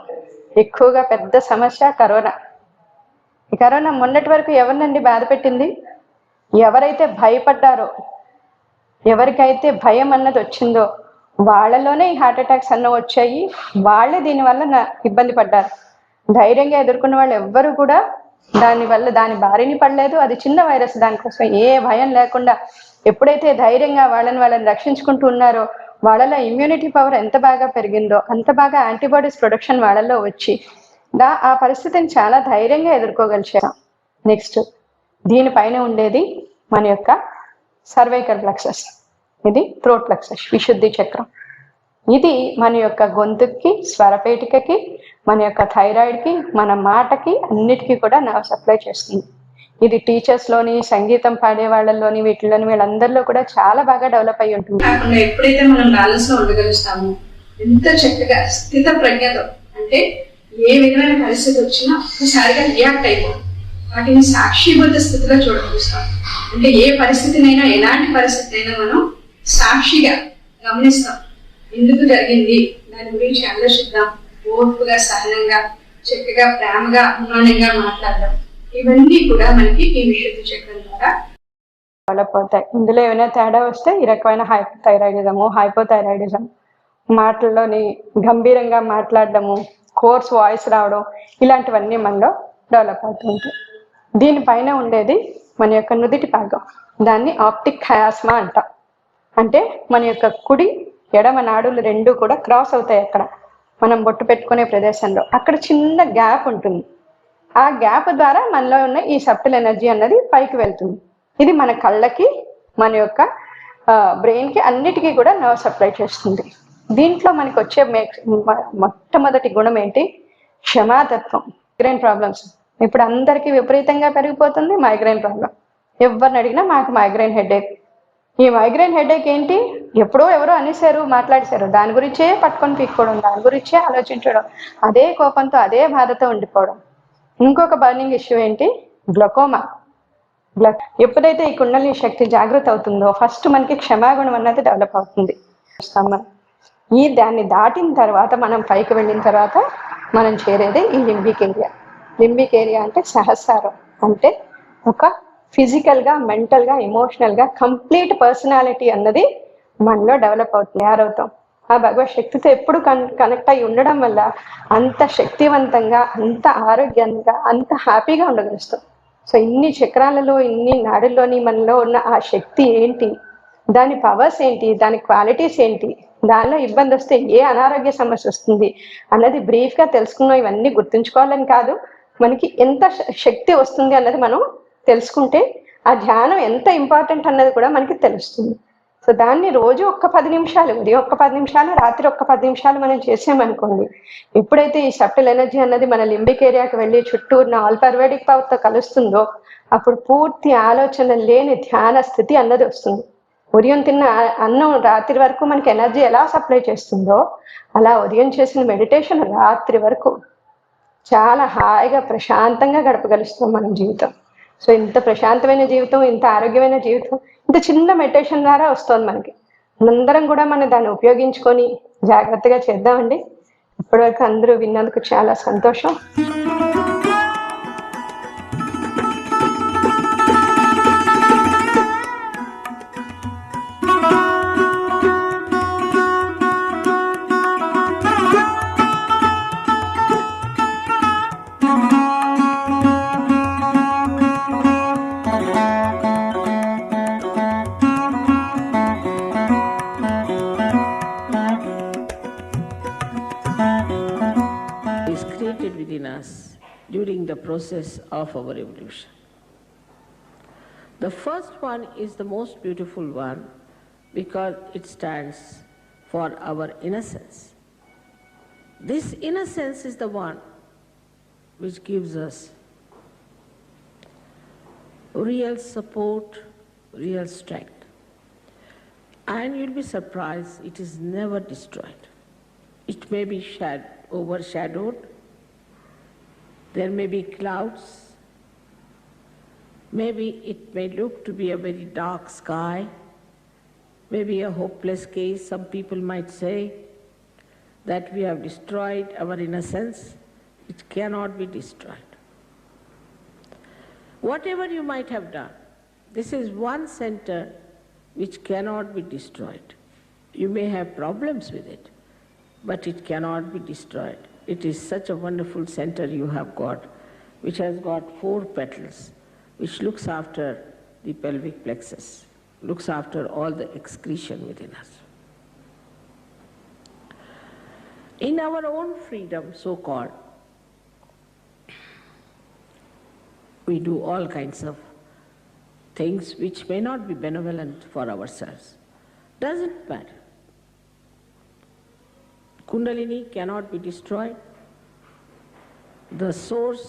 [SPEAKER 2] ఎక్కువగా పెద్ద సమస్య కరోనా. ఈ కరోనా మొన్నటి వరకు ఎవరినండి బాధ పెట్టింది? ఎవరైతే భయపడ్డారో, ఎవరికైతే భయం అన్నది వచ్చిందో వాళ్ళలోనే ఈ హార్ట్ అటాక్స్ అన్న వచ్చాయి. వాళ్ళే దీనివల్ల ఇబ్బంది పడ్డారు. ధైర్యంగా ఎదుర్కొన్న వాళ్ళు ఎవ్వరూ కూడా దాని బారిని పడలేదు. అది చిన్న వైరస్, దానికోసం ఏ భయం లేకుండా ఎప్పుడైతే ధైర్యంగా వాళ్ళని రక్షించుకుంటూ ఉన్నారో వాళ్ళలో ఇమ్యూనిటీ పవర్ ఎంత బాగా పెరిగిందో అంత బాగా యాంటీబాడీస్ ప్రొడక్షన్ వాళ్ళలో వచ్చి ఆ పరిస్థితిని చాలా ధైర్యంగా ఎదుర్కోగలిగారు. నెక్స్ట్ దీనిపైన ఉండేది మన యొక్క సర్వైకల్ ప్లెక్సస్, ఇది థ్రోట్ ప్లెక్సస్, విశుద్ధి చక్రం. ఇది మన యొక్క గొంతుకి, స్వరపేటికకి, మన యొక్క థైరాయిడ్కి, మన మాటకి అన్నిటికీ కూడా నర్వ్ సప్లై చేస్తుంది. ఇది టీచర్స్లోని, సంగీతం పాడే వాళ్ళలోని, వీళ్ళందరిలో కూడా చాలా బాగా డెవలప్ అయ్యి ఉంటుంది.
[SPEAKER 5] కాకుండా ఎప్పుడైతే మనం బ్యాలెన్స్ లో ఉండగలుగుతామో, ఎంత చక్కగా స్థిత ప్రజ్ఞతో, అంటే ఏ విధమైన పరిస్థితి వచ్చినా ఒకసారిగా రియాక్ట్ అయిపోం, వాటిని సాక్షిబద్ధ స్థితిలో చూడగలుగుతాం. అంటే ఏ పరిస్థితినైనా, ఎలాంటి పరిస్థితినైనా మనం సాక్షిగా గమనిస్తాం. ఎందుకు జరిగింది, దాని గురించి ఆలోచిద్దాం, ఓర్పుగా, సహనంగా, చక్కగా, ప్రేమగా, అభిమానంగా మాట్లాడడం, ఇవన్నీ కూడా మనకి ఈ విశుద్ధి చక్రం ద్వారా
[SPEAKER 2] డెవలప్ అవుతాయి. ఇందులో ఏమైనా తేడా వస్తే ఈ రకమైన హైపోథైరాయిడిజము, హైపోథైరాయిడిజం, మాటల్లోని గంభీరంగా మాట్లాడడము, కోర్స్ వాయిస్ రావడం, ఇలాంటివన్నీ మనలో డెవలప్ అవుతుంటాయి. దీనిపైన ఉండేది మన యొక్క నుదిటి భాగం, దాన్ని ఆప్టిక్ హయాస్మా అంటాం. అంటే మన యొక్క కుడి ఎడమ నాడులు రెండు కూడా క్రాస్ అవుతాయి. అక్కడ మనం బొట్టు పెట్టుకునే ప్రదేశంలో అక్కడ చిన్న గ్యాప్ ఉంటుంది. ఆ గ్యాప్ ద్వారా మనలో ఉన్న ఈ సబ్టిల్ ఎనర్జీ అన్నది పైకి వెళ్తుంది. ఇది మన కళ్ళకి, మన యొక్క బ్రెయిన్కి, అన్నిటికీ కూడా నర్వ్ సప్లై చేస్తుంది. దీంట్లో మనకి వచ్చే మొట్టమొదటి గుణం ఏంటి? క్షమాతత్వం. మైగ్రేన్ ప్రాబ్లమ్స్ ఇప్పుడు అందరికీ విపరీతంగా పెరిగిపోతుంది. మైగ్రేన్ ప్రాబ్లం ఎవరిని అడిగినా మాకు మైగ్రేన్ హెడేక్. ఈ మైగ్రేన్ హెడేక్ ఏంటి? ఎప్పుడో ఎవరో అనేసారు, మాట్లాడేశారు, దాని గురించే పట్టుకొని పీక్కోవడం, దాని గురించే ఆలోచించడం, అదే కోపంతో, అదే బాధతో ఉండిపోవడం. ఇంకొక బర్నింగ్ ఇష్యూ ఏంటి? గ్లకోమా. ఎప్పుడైతే ఈ కుండలిని శక్తి జాగృత అవుతుందో ఫస్ట్ మనకి క్షమాగుణం అన్నది డెవలప్ అవుతుంది. దాన్ని దాటిన తర్వాత మనం పైకి వెళ్ళిన తర్వాత మనం చేరేది ఈ లింబిక్ ఏరియా. లింబిక్ ఏరియా అంటే సహస్రం, అంటే ఒక ఫిజికల్గా, మెంటల్గా, ఎమోషనల్గా కంప్లీట్ పర్సనాలిటీ అన్నది మనలో డెవలప్ అవుతుంది, తయారవుతాం. ఆ భగవత్ శక్తితో ఎప్పుడు కనెక్ట్ అయి ఉండడం వల్ల అంత శక్తివంతంగా, అంత ఆరోగ్యంగా, అంత హ్యాపీగా ఉండగలుగుతాం. సో ఇన్ని చక్రాలలో, ఇన్ని నాడుల్లోని మనలో ఉన్న ఆ శక్తి ఏంటి, దాని పవర్స్ ఏంటి, దాని క్వాలిటీస్ ఏంటి, దానిలో ఇబ్బంది వస్తే ఏ అనారోగ్య సమస్య వస్తుంది అన్నది బ్రీఫ్గా తెలుసుకున్నాం. ఇవన్నీ గుర్తుంచుకోవాలని కాదు, మనకి ఎంత శక్తి వస్తుంది అన్నది మనం తెలుసుకుంటే ఆ ధ్యానం ఎంత ఇంపార్టెంట్ అన్నది కూడా మనకి తెలుస్తుంది. సో దాన్ని రోజు ఒక్క 10 నిమిషాలు, ఉదయం ఒక్క 10 నిమిషాలు, రాత్రి ఒక్క 10 నిమిషాలు మనం చేసామనుకోండి, ఎప్పుడైతే ఈ సబ్టల్ ఎనర్జీ అన్నది మన లింబిక్ ఏరియాకి వెళ్ళి చుట్టూ ఉన్న ఆల్ పర్వేడిక్ పవర్తో కలుస్తుందో అప్పుడు పూర్తి ఆలోచన లేని ధ్యాన స్థితి అన్నది వస్తుంది. ఉదయం తిన్న అన్నం రాత్రి వరకు మనకి ఎనర్జీ ఎలా సప్లై చేస్తుందో అలా ఉదయం చేసిన మెడిటేషన్ రాత్రి వరకు చాలా హాయిగా ప్రశాంతంగా గడపగలుస్తాం మనం జీవితం. సో ఇంత ప్రశాంతమైన జీవితం, ఇంత ఆరోగ్యమైన జీవితం ఇంత చిన్న మెడిటేషన్ ద్వారా వస్తుంది మనకి. అందరం కూడా మనం దాన్ని ఉపయోగించుకొని జాగ్రత్తగా చేద్దామండి. ఇప్పటివరకు అందరూ విన్నందుకు చాలా సంతోషం.
[SPEAKER 3] During the process of our evolution. The first one is the most beautiful one because it stands for our innocence. This innocence is the one which gives us real support, real strength. And you'll be surprised, it is never destroyed. It may be overshadowed. There may be clouds, maybe it may look to be a very dark sky, maybe a hopeless case. Some people might say that we have destroyed our innocence. It cannot be destroyed. Whatever you might have done, this is one center which cannot be destroyed. You may have problems with it, but it cannot be destroyed. It is such a wonderful center you have got, which has got 4 petals, which looks after the pelvic plexus, looks after all the excretion within us. In our own freedom, so-called, we do all kinds of things which may not be benevolent for ourselves. Doesn't matter. Kundalini cannot be destroyed. The source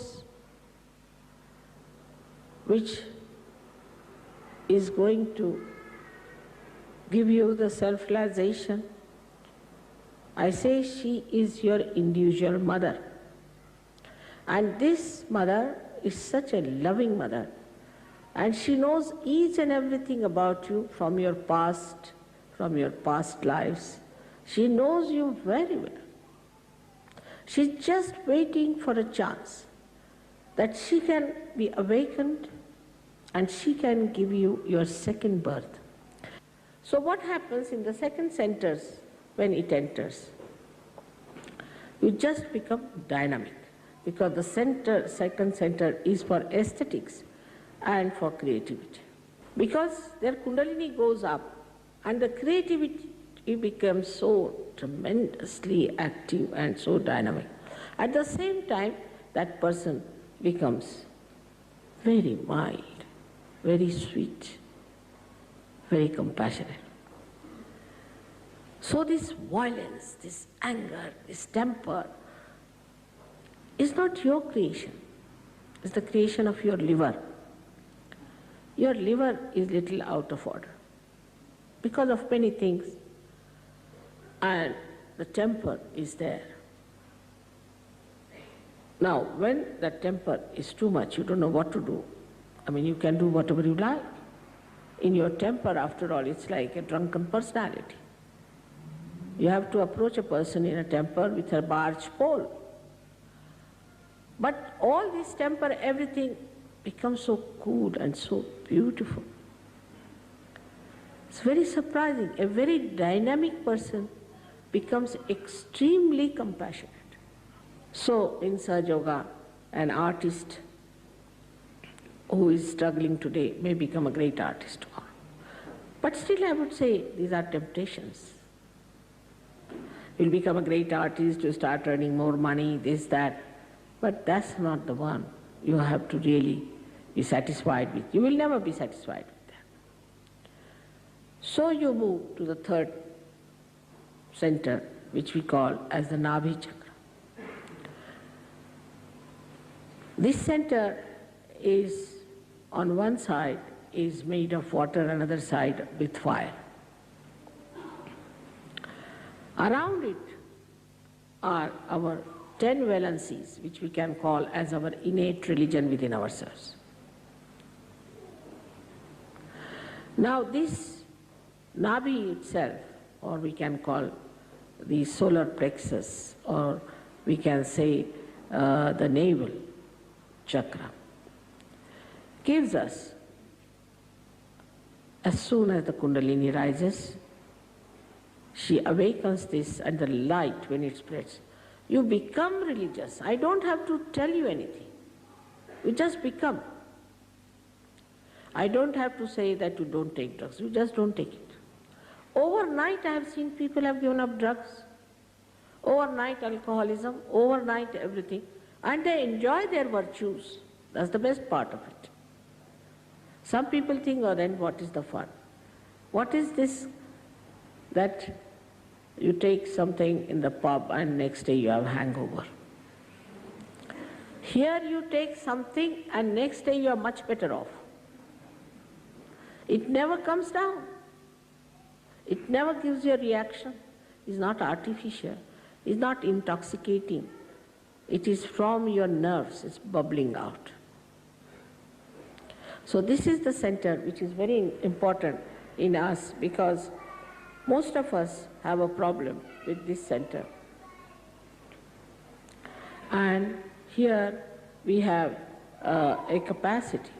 [SPEAKER 3] which is going to give you the self-realization, I say she is your individual mother. And this mother is such a loving mother. And she knows each and everything about you from your past lives. She knows you very well. She's just waiting for a chance that she can be awakened and she can give you your second birth. So what happens in the second centers when it enters? You just become dynamic because the second center is for aesthetics and for creativity. Because their Kundalini goes up and the creativity becomes so tremendously active and so dynamic. At the same time, that person becomes very mild, very sweet, very compassionate. So this violence, this anger, this temper is not your creation. It's the creation of your liver. Your liver is little out of order because of many things. And the temper is there. Now, when that temper is too much, you don't know what to do. I mean, you can do whatever you like. In your temper, after all, it's like a drunken personality. You have to approach a person in a temple with a barge pole. But all this temple, everything becomes so cool and so beautiful. It's very surprising. A very dynamic person becomes extremely compassionate. So in Sahaja Yoga, an artist who is struggling today may become a great artist tomorrow. But still I would say these are temptations. You'll become a great artist, you start earning more money, this, that. But that's not the one you have to really be satisfied with. You will never be satisfied with that. So you move to the third center, which we call as the Navi Chakra. This center is, on one side, is made of water, another side with fire. Around it are our 10 valencies, which we can call as our innate religion within ourselves. Now this Navi itself, or we can call the solar plexus, or we can say the navel chakra, gives us, as soon as the Kundalini rises, she awakens this, and the light, when it spreads, you become religious. I don't have to tell you anything. You just become. I don't have to say that you don't take drugs. You just don't take it. Overnight I have seen people have given up drugs. Overnight alcoholism, overnight everything. And they enjoy their virtues. That's the best part of it. Some people think, oh, then what is the fun? What is this that you take something in the pub and next day you have hangover? Here you take something and next day you are much better off. It never comes down. It never gives you a reaction. It's not artificial. It's not intoxicating. It is from your nerves. It's bubbling out. So this is the center which is very important in us, because most of us have a problem with this center. And here we have a capacity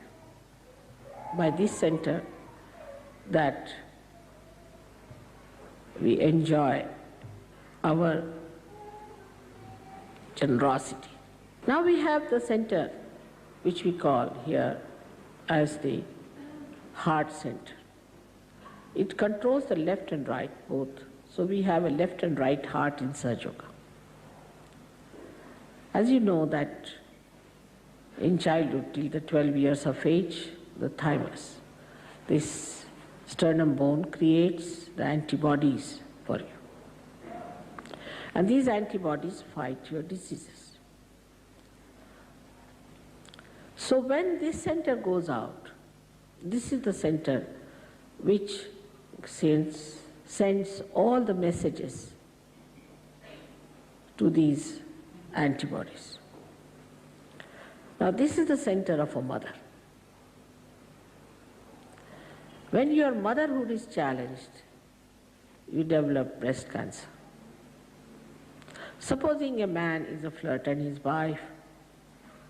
[SPEAKER 3] by this center that we enjoy our generosity. Now we have the center which we call here as the heart center. It controls the left and right both. So we have a left and right heart in Sahaja Yoga. As you know that in childhood till the 12 years of age, the thymus, this sternum bone creates the antibodies for you. And these antibodies fight your diseases. So when this center goes out, this is the center which sends all the messages to these antibodies. Now this is the center of a mother. When your motherhood is challenged, you develop breast cancer. Supposing a man is a flirt and his wife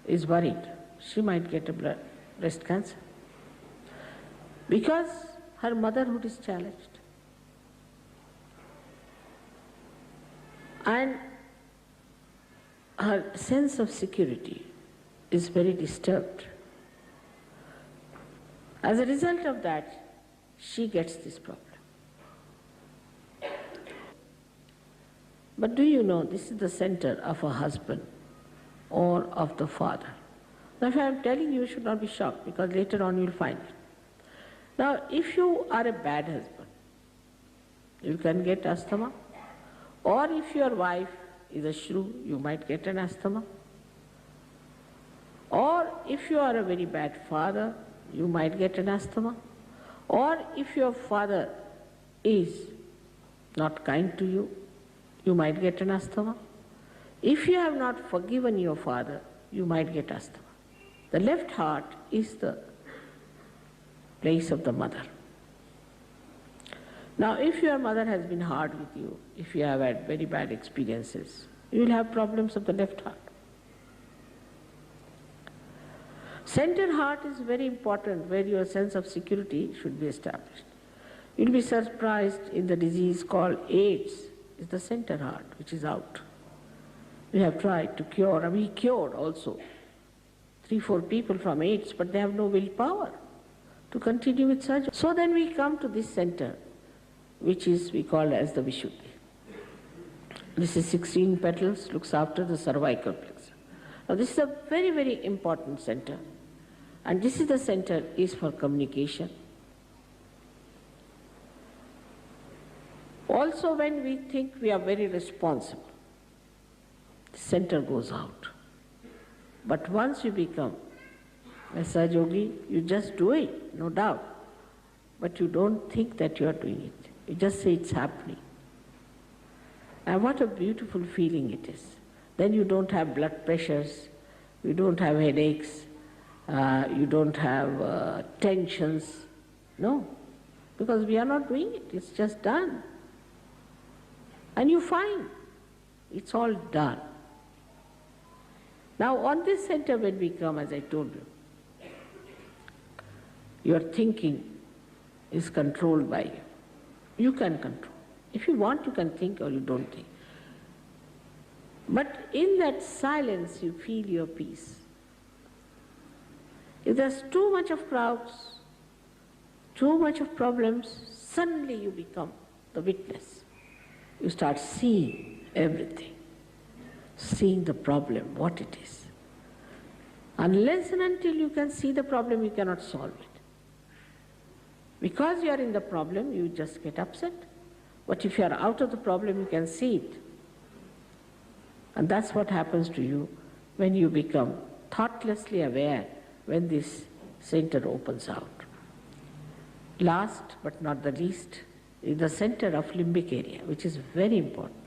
[SPEAKER 3] is worried, she might get a breast cancer because her motherhood is challenged. And her sense of security is very disturbed. As a result of that, she gets this problem. But do you know this is the center of a husband or of the father? Now if I am telling you, you should not be shocked, because later on you will find it. Now if you are a bad husband, you can get asthma, or if your wife is a shrew, you might get an asthma, or if you are a very bad father, you might get an asthma, or if your father is not kind to you, you might get an asthma. If you have not forgiven your father, you might get asthma. The left heart is the place of the mother. Now, if your mother has been hard with you, if you have had very bad experiences, you will have problems of the left heart. Center heart is very important, where your sense of security should be established. You'll be surprised in the disease called AIDS, is the center heart, which is out. We have tried to cure, and we cured also 3-4 people from AIDS, but they have no willpower to continue with surgery. So then we come to this center, which is we call as the Vishuddhi. This is 16 petals, looks after the cervical plexus. Now this is a very, very important center, and this is the center is for communication. Also, when we think we are very responsible, the center goes out. But once you become a Sahajogi, you just do it, no doubt. But you don't think that you are doing it. You just say it's happening. And what a beautiful feeling it is. Then you don't have blood pressures, you don't have headaches, you don't have tensions. No, because we are not doing it, it's just done. And you find it's all done. Now on this center when we come, as I told you, your thinking is controlled by you. You can control. If you want, you can think, or you don't think. But in that silence, you feel your peace. If there's too much of crowds, too much of problems, suddenly you become the witness. You start seeing everything, seeing the problem, what it is. Unless and until you can see the problem, you cannot solve it. Because you are in the problem, you just get upset. But if you are out of the problem, you can see it. And that's what happens to you when you become thoughtlessly aware when this center opens out. Last but not the least is the center of limbic area, which is very important.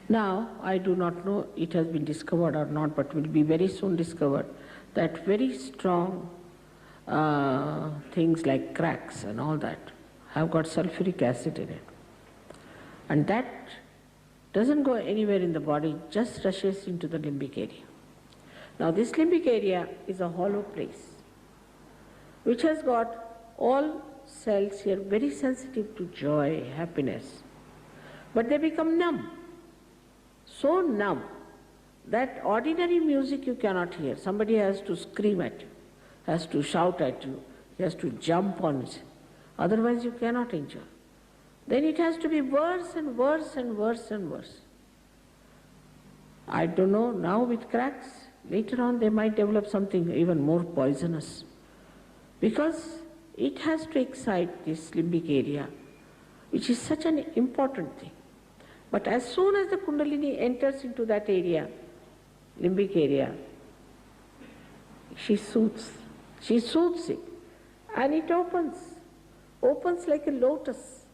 [SPEAKER 3] Now, I do not know it has been discovered or not, but will be very soon discovered that very strong things like cracks and all that have got sulfuric acid in it. And that doesn't go anywhere in the body, just rushes into the limbic area. Now this limbic area is a hollow place, which has got all cells here very sensitive to joy, happiness, but they become numb. So numb that ordinary music you cannot hear. Somebody has to scream at you, has to shout at you, he has to jump on it. Otherwise you cannot enjoy. Then it has to be worse and worse and worse and worse. I don't know, now with cracks, later on they might develop something even more poisonous. Because it has to excite this limbic area, which is such an important thing. But as soon as the Kundalini enters into that area, limbic area, she soothes it, and it opens like a lotus,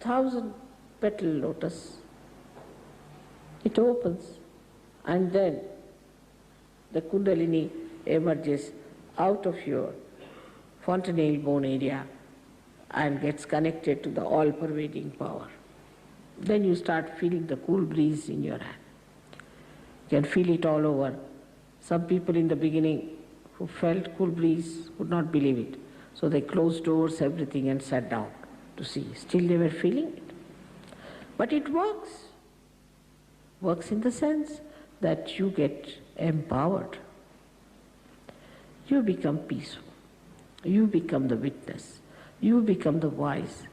[SPEAKER 3] 1,000-petal lotus. It opens, and then the Kundalini emerges out of your fontanelle bone area and gets connected to the all-pervading power. Then you start feeling the cool breeze in your hand. You can feel it all over. Some people in the beginning who felt cool breeze could not believe it. So they closed doors, everything, and sat down to see. Still they were feeling it. But it works. Works in the sense that you get empowered. You become peaceful. You become the witness. You become the wise.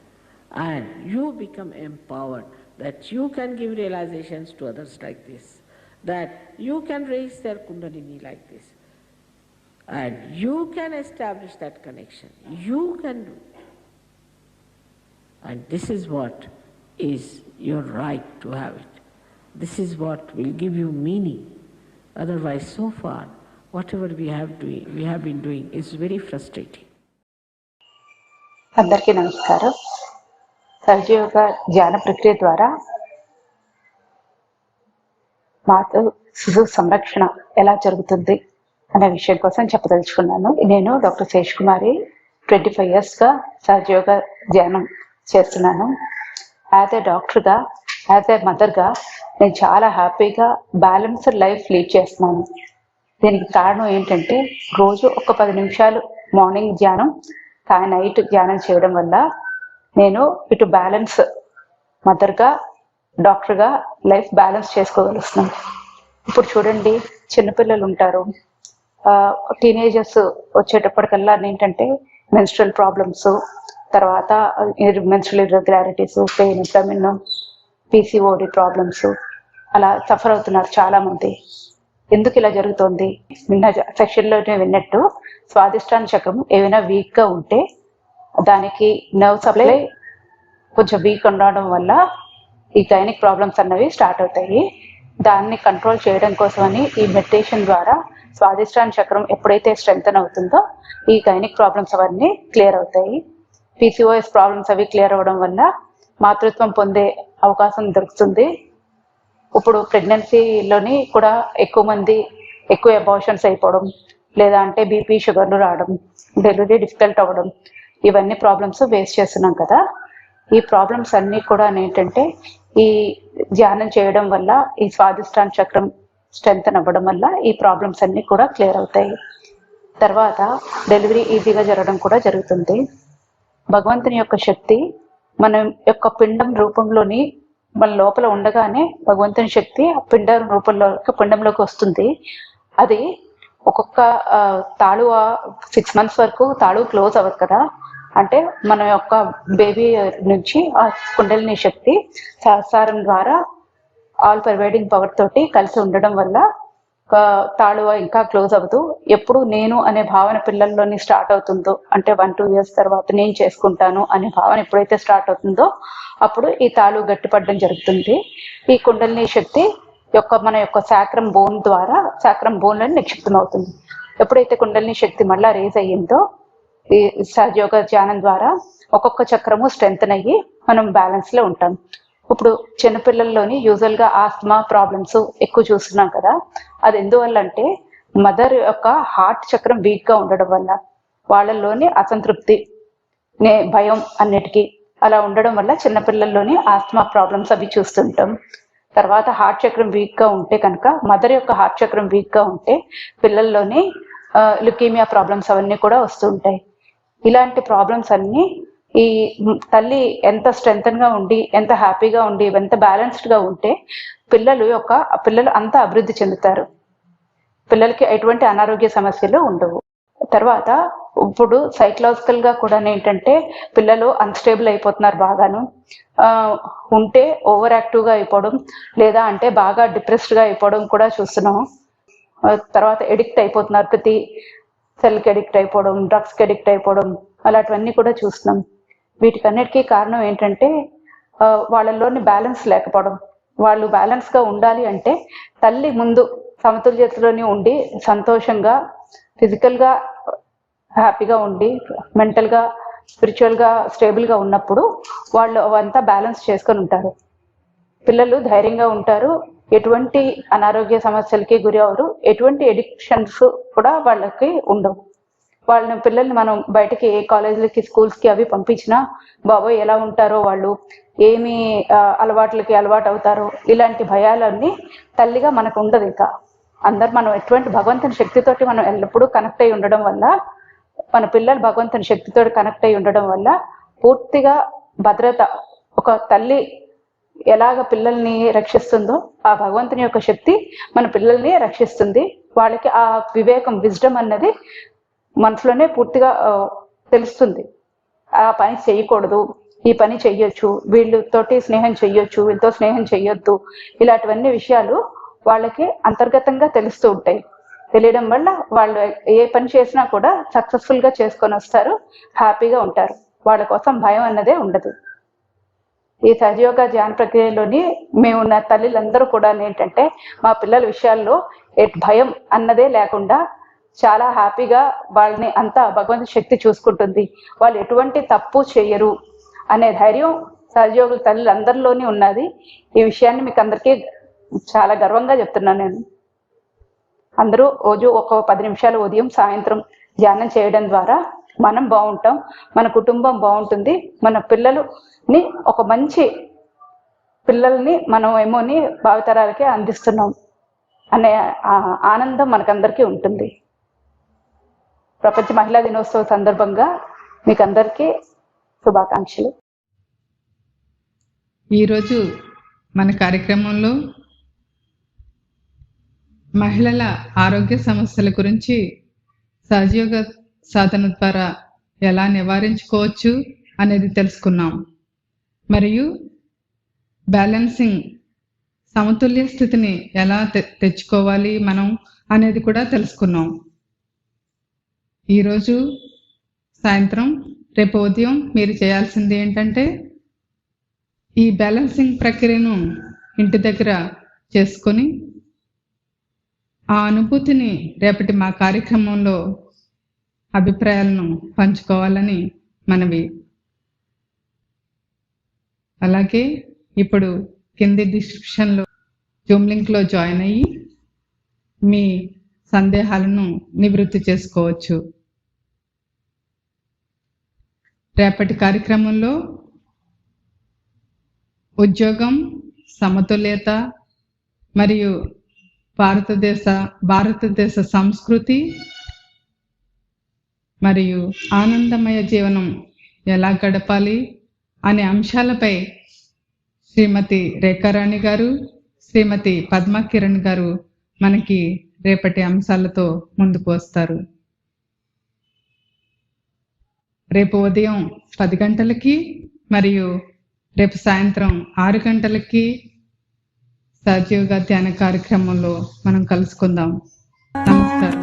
[SPEAKER 3] And you become empowered that you can give realizations to others like this, that you can raise their Kundalini like this, and you can establish that connection. You can do it. And this is what is your right to have it. This is what will give you meaning. Otherwise, so far, whatever we have been doing is very frustrating.
[SPEAKER 2] అందరికీ నమస్కారం. సహజయోగ ధ్యాన ప్రక్రియ ద్వారా మాతృ శిశు సంరక్షణ ఎలా జరుగుతుంది అనే విషయం కోసం చెప్పదలుచుకున్నాను. నేను డాక్టర్ శేష్ కుమారి, 25 yearsగా సహజయోగ ధ్యానం చేస్తున్నాను. యాజ్ ఏ డాక్టర్గా, యాజ్ ఏ మదర్గా నేను చాలా హ్యాపీగా బ్యాలెన్స్డ్ లైఫ్ లీడ్ చేస్తున్నాను. దీనికి కారణం ఏంటంటే రోజు ఒక 10 నిమిషాలు మార్నింగ్ ధ్యానం, నైట్ ధ్యానం చేయడం వల్ల నేను ఇటు బ్యాలెన్స్ మదర్గా, డాక్టర్గా లైఫ్ బ్యాలెన్స్ చేసుకోగలుగుతున్నాను. ఇప్పుడు చూడండి, చిన్నపిల్లలు ఉంటారు, టీనేజర్స్ వచ్చేటప్పటికల్లా ఏంటంటే మెన్స్ట్రల్ ప్రాబ్లమ్స్, తర్వాత మెన్స్ట్రల్ ఇర్రెగ్యులారిటీస్, పెయిన్, ఫెమిన్, పీసీఓడి ప్రాబ్లమ్స్ అలా సఫర్ అవుతున్నారు చాలామంది. ఎందుకు ఇలా జరుగుతుంది? నిన్న సెక్షన్లోనే విన్నట్టు స్వాదిష్టాన చక్రం ఏమైనా వీక్గా ఉంటే దానికి నర్వ్ సప్లై కొంచెం వీక్ ఉండడం వల్ల ఈ గైనిక్ ప్రాబ్లమ్స్ అన్నవి స్టార్ట్ అవుతాయి. దాన్ని కంట్రోల్ చేయడం కోసమని ఈ మెడిటేషన్ ద్వారా స్వాదిష్టాన చక్రం ఎప్పుడైతే స్ట్రెంగ్తన్ అవుతుందో ఈ గైనిక్ ప్రాబ్లమ్స్ అవన్నీ క్లియర్ అవుతాయి. పీసీఓఎస్ ప్రాబ్లమ్స్ అవి క్లియర్ అవ్వడం వల్ల మాతృత్వం పొందే అవకాశం దొరుకుతుంది. ఇప్పుడు ప్రెగ్నెన్సీలోని కూడా ఎక్కువ అబార్షన్స్ అయిపోవడం, లేదా అంటే బీపీ, షుగర్లు రావడం, డెలివరీ డిఫికల్ట్ అవ్వడం, ఇవన్నీ ప్రాబ్లమ్స్ ఫేస్ చేస్తున్నాం కదా. ఈ ప్రాబ్లమ్స్ అన్నీ కూడా ఏంటంటే ఈ ధ్యానం చేయడం వల్ల, ఈ స్వాదిష్టాన చక్రం స్ట్రెంగ్తన్ అవ్వడం వల్ల ఈ ప్రాబ్లమ్స్ అన్నీ కూడా క్లియర్ అవుతాయి. తర్వాత డెలివరీ ఈజీగా జరగడం కూడా జరుగుతుంది. భగవంతుని యొక్క శక్తి మన యొక్క పిండం రూపంలోని మన లోపల ఉండగానే భగవంతుని శక్తి ఆ పిండంలోకి వస్తుంది. అది ఒక్కొక్క తాళు 6 months వరకు తాళు క్లోజ్ అవ్వదు కదా. అంటే మన యొక్క బేబీ నుంచి ఆ కుండలిని శక్తి సహస్రారం ద్వారా ఆల్ పర్వైడింగ్ పవర్ తోటి కలిసి ఉండడం వల్ల తాళువ ఇంకా క్లోజ్ అవ్వదు. ఎప్పుడు నేను అనే భావన పిల్లల్లోని స్టార్ట్ అవుతుందో, అంటే 1-2 years తర్వాత నేను చేసుకుంటాను అనే భావన ఎప్పుడైతే స్టార్ట్ అవుతుందో అప్పుడు ఈ తాళు గట్టిపడడం జరుగుతుంది. ఈ కుండలిని శక్తి మన యొక్క సాక్రం బోన్ ద్వారా సాక్రం బోన్లను నిక్షిప్తం అవుతుంది. ఎప్పుడైతే కుండలిని శక్తి మళ్ళా రేజ్ అయ్యిందో ఈ సహజయోగ ధ్యానం ద్వారా ఒక్కొక్క చక్రము స్ట్రెంగ్తన్ అయ్యి మనం బ్యాలెన్స్ లో ఉంటాం. ఇప్పుడు చిన్నపిల్లల్లోని యూజువల్ గా ఆస్మా ప్రాబ్లమ్స్ ఎక్కువ చూస్తున్నాం కదా. అది ఎందువల్ల అంటే మదర్ యొక్క హార్ట్ చక్రం వీక్ గా ఉండడం వల్ల, వాళ్ళల్లోని అసంతృప్తి, భయం అన్నిటికీ అలా ఉండడం వల్ల చిన్నపిల్లల్లోని ఆస్మా ప్రాబ్లమ్స్ అవి చూస్తుంటాం. తర్వాత హార్ట్ చక్రం వీక్ గా ఉంటే కనుక, మదర్ యొక్క హార్ట్ చక్రం వీక్ గా ఉంటే పిల్లల్లోని లుకీమియా ప్రాబ్లమ్స్ అవన్నీ కూడా వస్తుంటాయి. ఇలాంటి ప్రాబ్లమ్స్ అన్ని ఈ తల్లి ఎంత స్ట్రెంగ్తన్ గా ఉండి, ఎంత హ్యాపీగా ఉండి, ఎంత బ్యాలెన్స్డ్ గా ఉంటే పిల్లలు అంతా అభివృద్ధి చెందుతారు. పిల్లలకి ఎటువంటి అనారోగ్య సమస్యలు ఉండవు. తర్వాత ఇప్పుడు సైకలాజికల్ గా కూడా ఏంటంటే పిల్లలు అన్స్టేబుల్ అయిపోతున్నారు బాగాను. ఉంటే ఓవర్ యాక్టివ్ గా అయిపోవడం, లేదా అంటే బాగా డిప్రెస్డ్ గా అయిపోవడం కూడా చూస్తున్నాము. తర్వాత ఎడిక్ట్ అయిపోతున్నారు, ప్రతి సెల్కి ఎడిక్ట్ అయిపోవడం, డ్రగ్స్కి ఎడిక్ట్ అయిపోవడం, అలాంటివన్నీ కూడా చూస్తున్నాం. వీటికన్నిటికీ కారణం ఏంటంటే వాళ్ళలోని బ్యాలెన్స్ లేకపోవడం. వాళ్ళు బ్యాలెన్స్ గా ఉండాలి అంటే తల్లి ముందు సమతుల్యతలోని ఉండి సంతోషంగా, ఫిజికల్ గా హ్యాపీగా ఉండి, మెంటల్ గా, స్పిరిచువల్ గా స్టేబుల్ గా ఉన్నప్పుడు వాళ్ళు అవంతా బ్యాలెన్స్ చేసుకొని ఉంటారు. పిల్లలు ధైర్యంగా ఉంటారు, ఎటువంటి అనారోగ్య సమస్యలకి గురి అవరు, ఎటువంటి ఎడిక్షన్స్ కూడా వాళ్ళకి ఉండవు. పిల్లల్ని మనం బయటకి ఏ కాలేజీలకి, స్కూల్స్కి అవి పంపించినా బాబోయ్ ఎలా ఉంటారో, వాళ్ళు ఏమి అలవాట్లకి అలవాటు అవుతారో, ఇలాంటి భయాలన్నీ తల్లిగా మనకు ఉండదు. ఇంకా మనం ఎటువంటి భగవంతుని శక్తితోటి మనం ఎల్లప్పుడూ కనెక్ట్ అయి ఉండడం వల్ల, మన పిల్లలు భగవంతుని శక్తితో కనెక్ట్ అయి ఉండడం వల్ల పూర్తిగా భద్రత. ఒక తల్లి ఎలాగ పిల్లల్ని రక్షిస్తుందో ఆ భగవంతుని యొక్క శక్తి మన పిల్లల్ని రక్షిస్తుంది. వాళ్ళకి ఆ వివేకం, విజ్డమ్ అన్నది మనసులోనే పూర్తిగా తెలుస్తుంది. ఆ పని చేయకూడదు, ఈ పని చెయ్యొచ్చు, వీళ్ళతోటి స్నేహం చెయ్యొచ్చు, వీళ్ళతో స్నేహం చెయ్యొద్దు, ఇలాంటివన్నీ విషయాలు వాళ్ళకి అంతర్గతంగా తెలుస్తూ ఉంటాయి. తెలియడం వల్ల వాళ్ళు ఏ పని చేసినా కూడా సక్సెస్ఫుల్ గా చేసుకొని వస్తారు, హ్యాపీగా ఉంటారు. వాళ్ళ కోసం భయం అన్నదే ఉండదు. ఈ సహజయోగ ధ్యాన ప్రక్రియలోని మేము ఉన్న తల్లిలందరూ కూడా ఏంటంటే మా పిల్లల విషయాల్లో భయం అన్నదే లేకుండా చాలా హ్యాపీగా వాళ్ళని అంతా భగవంతుని శక్తి చూసుకుంటుంది. వాళ్ళు ఎటువంటి తప్పు చేయరు అనే ధైర్యం సహజయోగుల తల్లిలందరిలోనే ఉన్నది. ఈ విషయాన్ని మీకు అందరికీ చాలా గర్వంగా చెప్తున్నాను నేను. అందరూ రోజు ఒక 10 నిమిషాలు ఉదయం సాయంత్రం ధ్యానం చేయడం ద్వారా మనం బాగుంటాం, మన కుటుంబం బాగుంటుంది, మన పిల్లలని ఒక మంచి పిల్లల్ని మనం ఏమోని భావితరాలకి అందిస్తున్నాం అనే ఆనందం మనకందరికీ ఉంటుంది. ప్రపంచ మహిళా దినోత్సవ సందర్భంగా మీకు అందరికీ శుభాకాంక్షలు.
[SPEAKER 1] ఈరోజు మన కార్యక్రమంలో మహిళల ఆరోగ్య సమస్యల గురించి సహజయోగ సాధన ద్వారా ఎలా నివారించుకోవచ్చు అనేది తెలుసుకున్నాం. మరియు బ్యాలెన్సింగ్ సమతుల్య స్థితిని ఎలా తెచ్చుకోవాలి మనం అనేది కూడా తెలుసుకున్నాం. ఈరోజు సాయంత్రం, రేపు ఉదయం మీరు చేయాల్సింది ఏంటంటే ఈ బ్యాలెన్సింగ్ ప్రక్రియను ఇంటి దగ్గర చేసుకొని ఆ అనుభూతిని రేపటి మా కార్యక్రమంలో అభిప్రాయాలను పంచుకోవాలని మనవి. అలాగే ఇప్పుడు కింది డిస్క్రిప్షన్లో జూమ్ లింక్లో జాయిన్ అయ్యి మీ సందేహాలను నివృత్తి చేసుకోవచ్చు. రేపటి కార్యక్రమంలో ఉద్యోగం, సమతుల్యత మరియు భారతదేశ సంస్కృతి మరియు ఆనందమయ జీవనం ఎలా గడపాలి అనే అంశాలపై శ్రీమతి రేఖారాణి గారు, శ్రీమతి పద్మా కిరణ్ గారు మనకి రేపటి అంశాలతో ముందుకు వస్తారు. రేపు ఉదయం 10 గంటలకి మరియు రేపు సాయంత్రం 6 గంటలకి సహజయోగ ధ్యాన కార్యక్రమంలో మనం కలుసుకుందాం. నమస్కారం.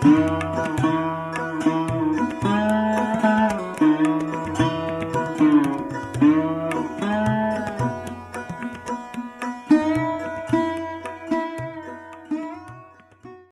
[SPEAKER 6] Thank you.